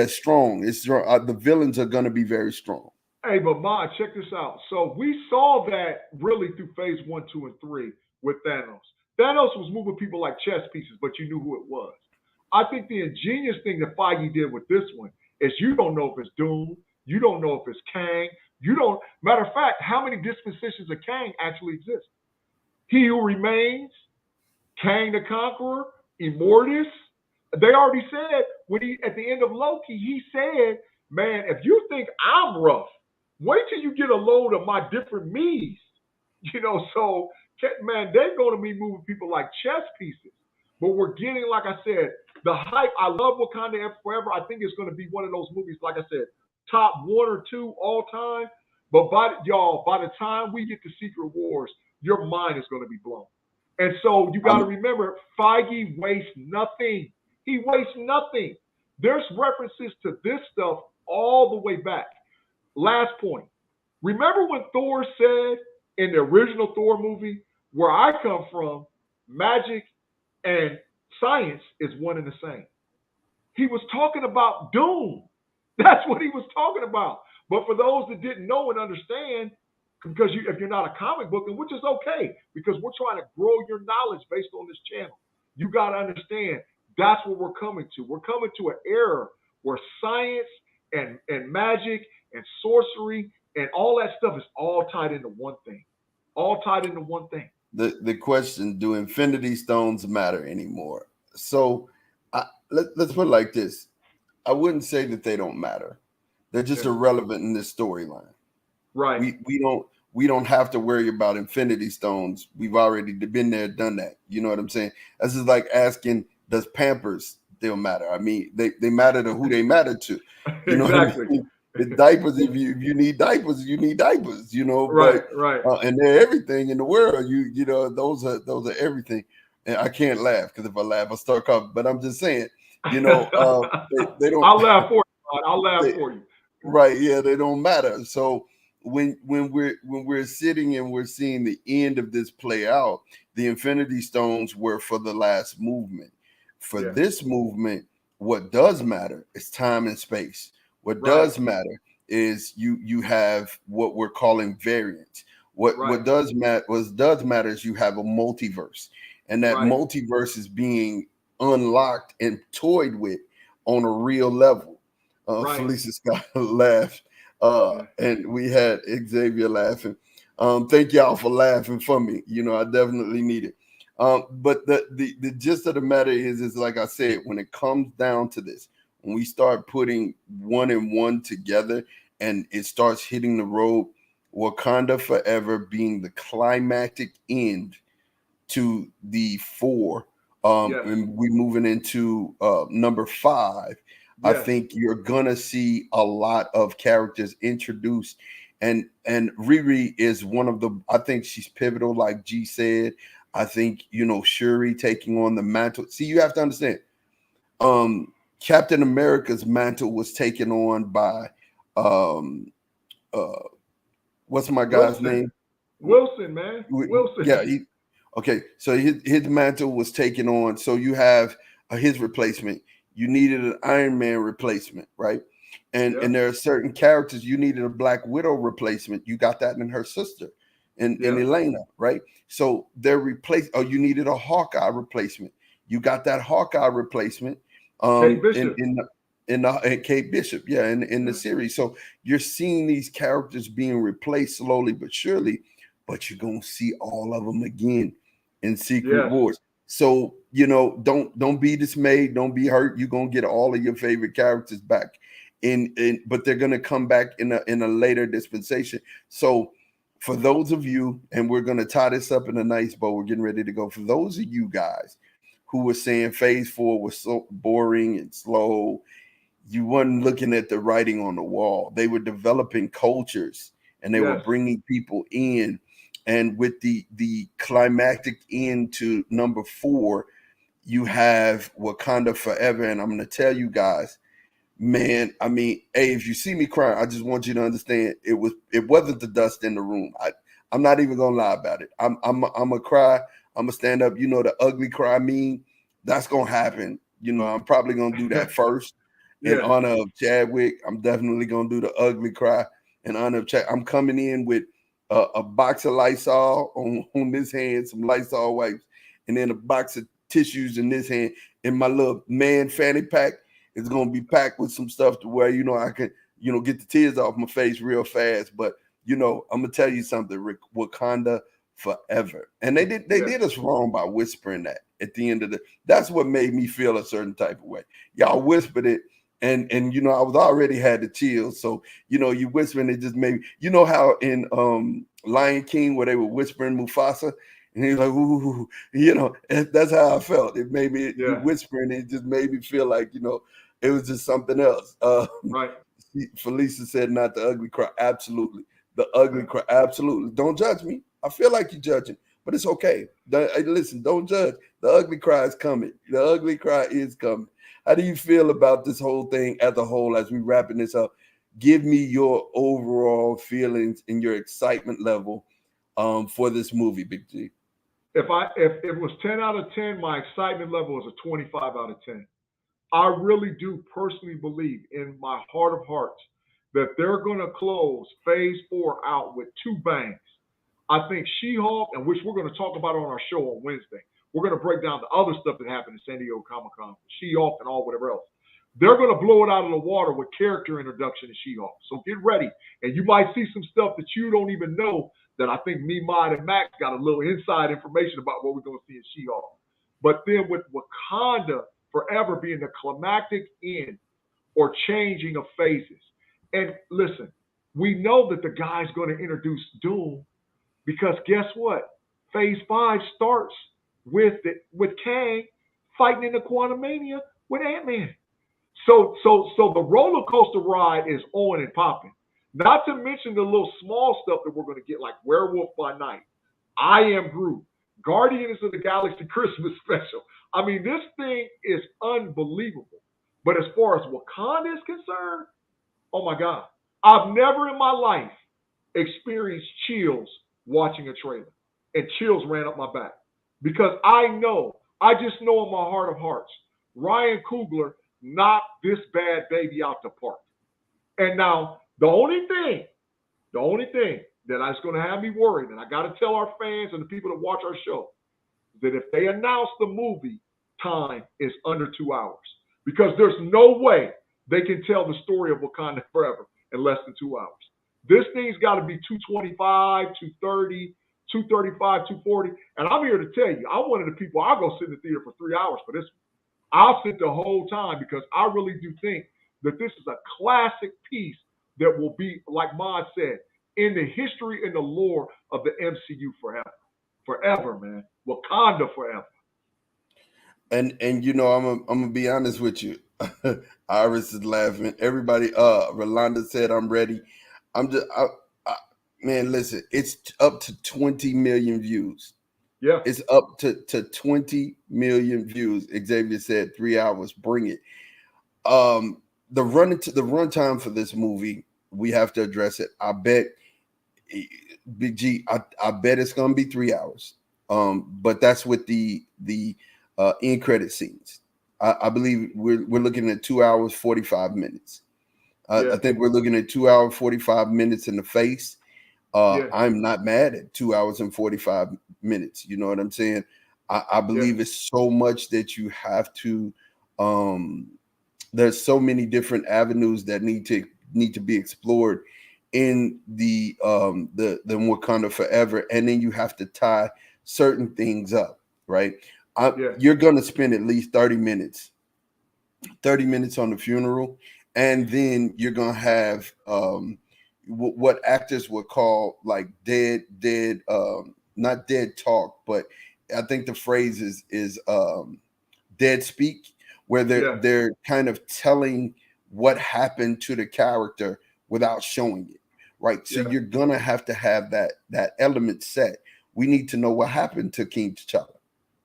strong. It's strong. The villains are going to be very strong. Hey, but Ma, check this out. So we saw that really through phase one, two, and three with Thanos. Thanos was moving people like chess pieces, but you knew who it was. I think the ingenious thing that Feige did with this one is you don't know if it's Doom, you don't know if it's Kang, you don't. Matter of fact, how many dispensations of Kang actually exist? He Who Remains, Kang the Conqueror, Immortus. They already said when he at the end of Loki, he said, "Man, if you think I'm rough, wait till you get a load of my different me's." So man, they're going to be moving people like chess pieces. But we're getting, like I said, the hype. I love Wakanda Forever. I think it's going to be one of those movies, like I said, top one or two all time. But by the time we get to Secret Wars, your mind is going to be blown. And so you got to I'm remember, Feige wastes nothing. He wastes nothing. There's references to this stuff all the way back. Last point. Remember when Thor said in the original Thor movie, where I come from, magic and science is one and the same. He was talking about doom. That's what he was talking about. But for those that didn't know and understand, because if you're not a comic book, and which is okay, because we're trying to grow your knowledge based on this channel, you got to understand that's what we're coming to. We're coming to an era where science and magic and sorcery and all that stuff is all tied into one thing. All tied into one thing. the question: do Infinity Stones matter anymore? So, let's put it like this: I wouldn't say that they don't matter. They're just Yeah. irrelevant in this storyline. Right. We don't have to worry about Infinity Stones. We've already been there, done that. You know what I'm saying? This is like asking, does Pampers still matter? I mean, they matter to who they matter to. You know what I Exactly. mean? The diapers, if you need diapers, you need diapers. Right. But Right. and they're everything in the world. Those are everything. And I can't laugh because if I laugh, I start coughing. But I'm just saying, they don't. I'll laugh for you. I'll laugh They, for you. right, yeah, they don't matter. So when we're sitting and we're seeing the end of this play out, the Infinity Stones were for the last movement. For Yeah. this movement, what does matter is time and space. What Right. does matter is you have what we're calling variants. What Right. does matter is you have a multiverse, and that Right. multiverse is being unlocked and toyed with on a real level. Right. Felicia Scott laughed, Yeah. and we had Xavier laughing. Thank y'all for laughing for me. I definitely need it. But the gist of the matter is like I said, when it comes down to this, when we start putting one and one together and it starts hitting the road, Wakanda Forever being the climactic end to the four, Yes. and we moving into number five. I Yes. think you're gonna see a lot of characters introduced, and Riri is one of the. I think she's pivotal, like G said. I think Shuri taking on the mantle. See, you have to understand. Captain America's mantle was taken on by um, uh, what's my guy's Wilson. name? Wilson, man. Yeah, Wilson. okay. So his mantle was taken on. So you have his replacement. You needed an Iron Man replacement, right? And Yeah. there are certain characters you needed a Black Widow replacement. You got that in her sister, in Yeah. Elena, right? So they're replaced. Oh, you needed a Hawkeye replacement. You got that Hawkeye replacement. Kate In Bishop. and Kate Bishop, yeah, in the Yeah. series. So you're seeing these characters being replaced slowly but surely, but you're gonna see all of them again in Secret Yes. Wars. So don't be dismayed, don't be hurt. You're gonna get all of your favorite characters back. but they're going to come back in a later dispensation. So for those of you, and we're going to tie this up in a nice bow, we're getting ready to go. For those of you guys who were saying phase 4 was so boring and slow, you weren't looking at the writing on the wall. They were developing cultures and they were Yes. bringing people in. And with the climactic end to number 4, you have Wakanda Forever. And I'm going to tell you guys, man, I mean, hey, if you see me crying, I just want you to understand it wasn't the dust in the room. I'm not even gonna lie about it. I'm gonna cry. I'm gonna stand up. You know, the ugly cry meme, that's gonna happen. You know, I'm probably gonna do that first in Yes. honor of Chadwick. I'm definitely gonna do the ugly cry in honor of Chad. I'm coming in with a box of Lysol on this hand, some Lysol wipes, and then a box of tissues in this hand, and my little man fanny pack is gonna be packed with some stuff to where I can get the tears off my face real fast. But I'm gonna tell you something, Rick, Wakanda Forever, and they did us wrong by whispering that at the end of that's what made me feel a certain type of way. Y'all whispered it, and I was already had the chills. So you whispering it just made how in Lion King where they were whispering Mufasa. And he's like, ooh, that's how I felt. It made me, you whispering, it just made me feel like, it was just something else. Right. Felicia said, not the ugly cry. Absolutely. The ugly cry. Absolutely. Don't judge me. I feel like you're judging, but it's okay. Listen, don't judge. The ugly cry is coming. The ugly cry is coming. How do you feel about this whole thing as a whole as we wrapping this up? Give me your overall feelings and your excitement level for this movie, Big G. If it was 10 out of 10, my excitement level is a 25 out of 10. I really do personally believe in my heart of hearts that they're going to close phase 4 out with 2 bangs. I think She-Hulk, and which we're going to talk about on our show on Wednesday. We're going to break down the other stuff that happened in San Diego Comic-Con, She-Hulk and all whatever else. They're going to blow it out of the water with character introduction in She-Hulk. So get ready. And you might see some stuff that you don't even know that I think me, Mod, and Max got a little inside information about what we're going to see in She-Hulk. But then with Wakanda Forever being the climactic end or changing of phases. And listen, we know that the guy's going to introduce Doom because guess what? Phase 5 starts with Kang fighting in the Quantumania with Ant-Man. So the roller coaster ride is on and popping. Not to mention the little small stuff that we're going to get, like Werewolf by Night, I Am Groot, Guardians of the Galaxy Christmas special. I mean, this thing is unbelievable. But as far as Wakanda is concerned, oh my God, I've never in my life experienced chills watching a trailer, and chills ran up my back because I just know in my heart of hearts, Ryan Coogler knocked this bad baby out the park. And now the only thing that is going to have me worried, and I got to tell our fans and the people that watch our show, that if they announce the movie time is under 2 hours, because there's no way they can tell the story of Wakanda Forever in less than 2 hours. This thing's got to be 225, 230, 235, 240. And I'm here to tell you, I'm one of the people, I'll go sit in the theater for 3 hours for this one. I'll sit the whole time because I really do think that this is a classic piece that will be, like Mod said, in the history and the lore of the MCU forever. Forever, man. Wakanda forever. And I'm gonna be honest with you. Iris is laughing. Everybody, Rolanda said I'm ready. Man, listen, it's up to 20 million views. Yeah. It's up to 20 million views. Xavier said 3 hours. Bring it. The runtime for this movie, we have to address it. I bet Big G, I bet it's gonna be 3 hours. But that's with the end credit scenes. I believe we're looking at 2 hours 45 minutes. I think we're looking at 2 hours 45 minutes in the face. I'm not mad at 2 hours and 45 minutes. You know what I'm saying? I believe it's so much that you have to. There's so many different avenues that need to be explored in the Wakanda Forever, and then you have to tie certain things up, right? You're gonna spend at least 30 minutes on the funeral, and then you're gonna have what actors would call like dead, not dead talk, but I think the phrase is dead speak, where Yeah, they're kind of telling what happened to the character without showing it, right? So yeah, you're gonna have to have that element set. We need to know what happened to King T'Challa,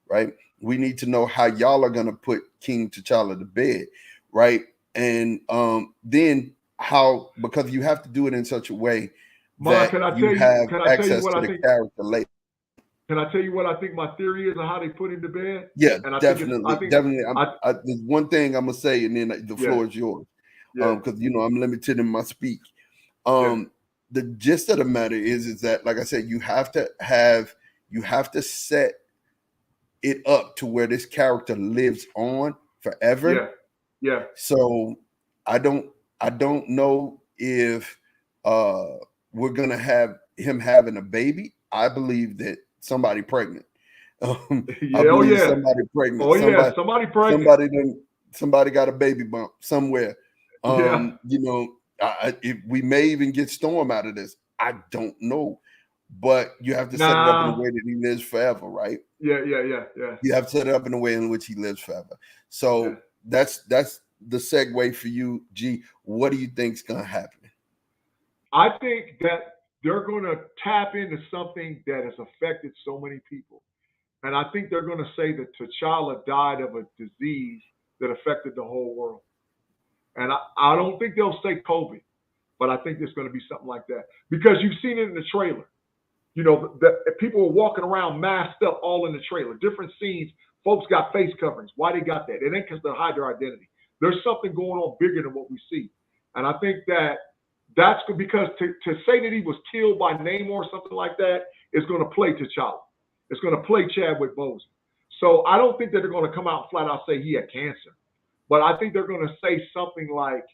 right? We need to know how y'all are gonna put King T'Challa to bed, right? And then how, because you have to do it in such a way Ma, that you have can I tell you access what to I the think? character later. Can I tell you what I think my theory is on how they put him to bed? Yeah, And I think it's, definitely, definitely. I, There's one thing I'm gonna say, and then the yeah, floor is yours, yeah, because I'm limited in my speak. yeah, Um, the gist of the matter is that, like I said, you have to set it up to where this character lives on yeah, forever. yeah, So I don't I don't know if uh we're gonna have him having a baby. I believe that somebody pregnant. I yeah, oh believe yeah, somebody pregnant. oh yeah, somebody pregnant. Somebody done somebody got a baby bump somewhere. Yeah, We may even get Storm out of this. I don't know, but you have to set it up in a nah, way that he lives forever, right? yeah, yeah, yeah, yeah, You have to set it up in a way in which he lives forever. yeah. So that's the segue for you, G. What do you think's gonna happen? I think that they're going to tap into something that has affected so many people. And I think they're going to say that T'Challa died of a disease that affected the whole world. And I don't think they'll say COVID, but I think there's going to be something like that because you've seen it in the trailer. You know, people are walking around masked up all in the trailer. Different scenes. Folks got face coverings. Why they got that? It ain't because they hide their identity. There's something going on bigger than what we see. And I think that that's because to say that he was killed by Namor or something like that is going to play T'Challa. It's going to play Chadwick Boseman. So I don't think that they're going to come out and flat out say he had cancer. But I think they're going to say something like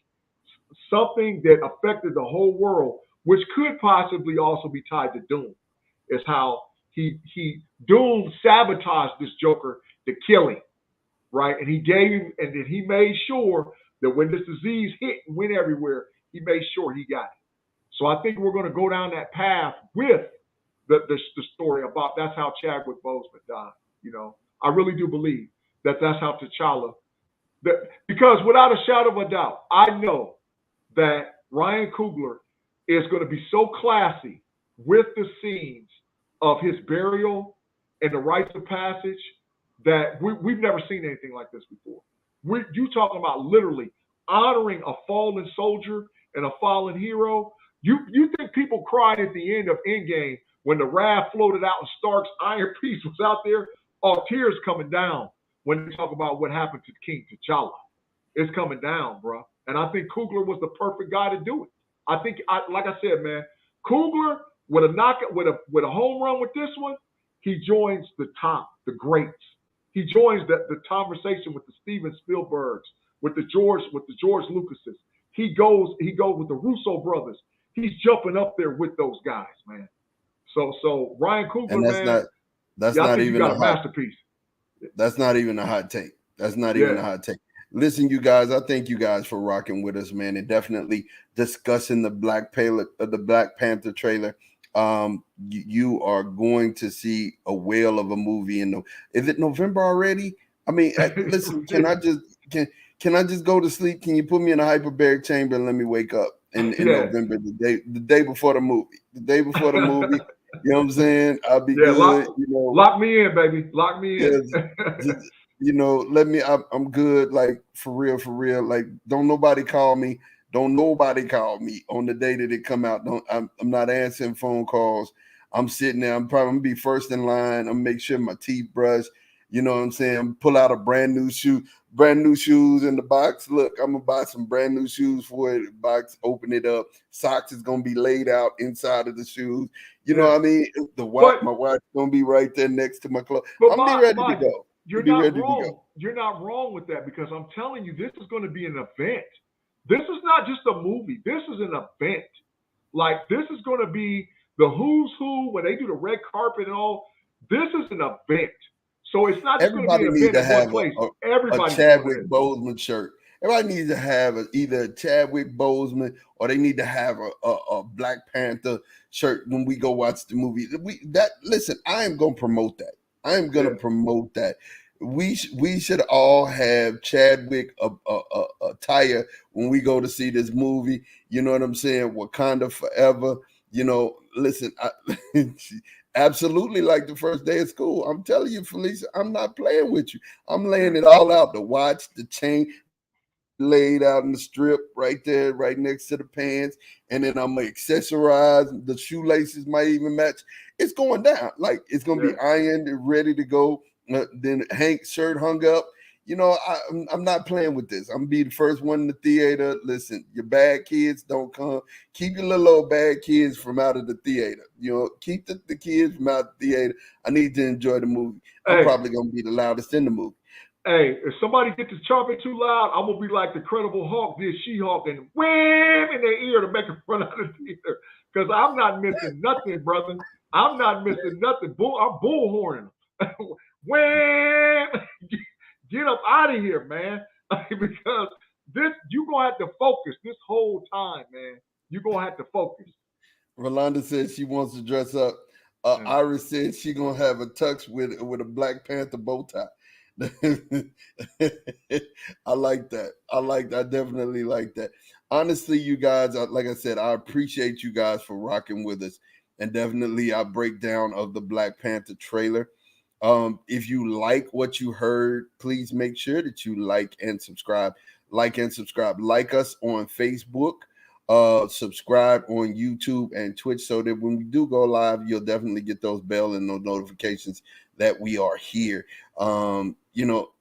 something that affected the whole world, which could possibly also be tied to Doom, is how he Doom sabotaged this Joker to kill him, right? And he gave him, and then he made sure that when this disease hit and went everywhere, he made sure he got it. So I think we're going to go down that path with the story about that's how Chadwick Boseman died. You know, I really do believe that that's how T'Challa. Because without a shadow of a doubt, I know that Ryan Coogler is going to be so classy with the scenes of his burial and the rites of passage that we've never seen anything like this before. You talking about literally honoring a fallen soldier and a fallen hero. You think people cried at the end of Endgame when the raft floated out and Stark's Iron Piece was out there? All tears coming down when they talk about what happened to King T'Challa. It's coming down, bro. And I think Coogler was the perfect guy to do it. I think, like I said, man, Coogler with a knock, with a home run with this one, he joins the top, the greats. He joins the conversation with the Steven Spielbergs, with the George Lucases. He goes with the Russo brothers. He's jumping up there with those guys, man. So Ryan And Coogler, man, that's yeah, I not think you even got a a hot masterpiece. that's not even a hot take. That's not even a Yeah. hot take. Listen, you guys, I thank you guys for rocking with us, man, and definitely discussing the Black Panther trailer. You are going to see a whale of a movie in the. Is it November already? I mean, listen, can I just go to sleep? Can you put me in a hyperbaric chamber and let me wake up in Yeah. November, the day before the movie, the day before the movie? You know what I'm saying? I'll be Yeah, good. lock me in, baby. Lock me Yeah, in. let me. I'm good. Like for real, for real. Like don't nobody call me. Don't nobody call me on the day that it come out. I'm not answering phone calls. I'm sitting there. I'm probably gonna be first in line. I'm make sure my teeth brush. You know what I'm saying? Pull out a brand new shoes in the box. Look, I'm gonna buy some brand new shoes for it. Box, open it up. Socks is gonna be laid out inside of the shoes. You know Yeah. what I mean? But My watch gonna be right there next to my clothes. but I'm be ready to go. you're Be not ready to go. wrong. You're not wrong with that because I'm telling you, this is going to be an event. This is not just a movie. This is an event. Like this is going to be the who's who when they do the red carpet and all. This is an event. So it's not just going to be Everybody an need event to at one have place. a Everybody's going Chadwick there. Boseman shirt. Everybody needs to have either a Chadwick Boseman or they need to have a Black Panther shirt when we go watch the movie. Listen, I am gonna promote that. I am gonna Yeah. promote that. We should all have Chadwick attire when we go to see this movie. You know what I'm saying? Wakanda forever. You know, listen, absolutely like the first day of school. I'm telling you, Felicia, I'm not playing with you. I'm laying it all out. The watch, the chain laid out in the strip right there, right next to the pants. And then I'm gonna accessorize. The shoelaces might even match. It's going down. Like it's gonna Yeah. be ironed and ready to go. Then Hank's shirt hung up. You know, I'm not playing with this. I'm gonna be the first one in the theater. Listen, your bad kids don't come. Keep your little old bad kids from out of the theater. You know, keep the kids from out of the theater. I need to enjoy the movie. I'm Hey, probably gonna be the loudest in the movie. hey, if somebody gets the trumpet too loud, I'm gonna be like the Credible Hulk did She-Hulk and wham in their ear to make them run out of the theater. Because I'm not missing nothing, brother. I'm not missing nothing. I'm bullhorning them. Wham! Get up out of here, man. Because this you're gonna have to focus this whole time, man. You're gonna have to focus. Rolanda says she wants to dress up. Yeah. Iris says she gonna have a tux with a Black Panther bow tie. I like that. I definitely like that. Honestly, you guys, like I said, I appreciate you guys for rocking with us, and definitely our breakdown of the Black Panther trailer. If you like what you heard, please make sure that you like and subscribe. Like and subscribe. Like us on Facebook. Subscribe on YouTube and Twitch so that when we do go live, you'll definitely get those bell and those notifications that we are here. You know,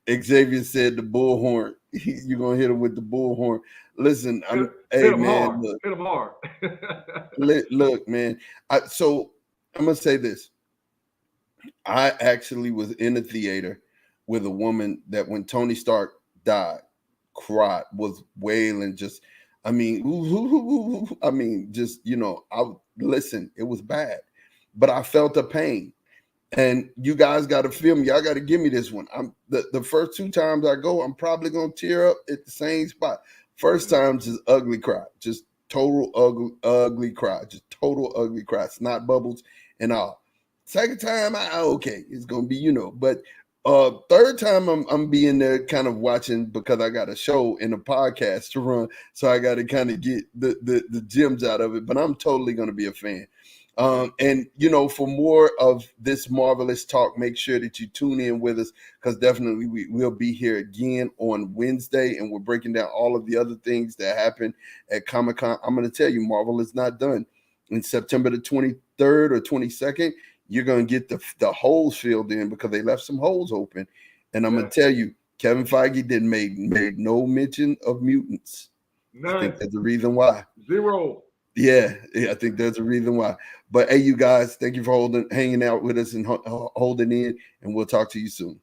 Xavier said the bullhorn. You're gonna hit him with the bullhorn. Listen, Hit hey them man, hard. Hit them hard. look, man. So I'm gonna say this. I actually was in a theater with a woman that when Tony Stark died, cried, was wailing, just I mean, I mean, just I listen, it was bad, but I felt the pain. And you guys got to feel me. Y'all got to give me this one. I'm the first two times I go, I'm probably gonna tear up at the same spot. First time's just ugly cry, just total ugly cry, just total ugly cry, snot bubbles and all. Second time, okay, it's gonna be but third time I'm being there kind of watching because I got a show and a podcast to run, so I got to kind of get the gems out of it. But I'm totally gonna be a fan. And for more of this marvelous talk, make sure that you tune in with us because definitely we'll be here again on Wednesday, and we're breaking down all of the other things that happen at Comic-Con. I'm going to tell you, Marvel is not done. In September the 23rd or 22nd, you're going to get the holes filled in because they left some holes open. And I'm going to tell you, Kevin Feige didn't made no mention of mutants. None. I think that's the reason why. Zero. Yeah, I think there's a reason why. But hey, you guys, thank you for hanging out with us and holding in, and we'll talk to you soon.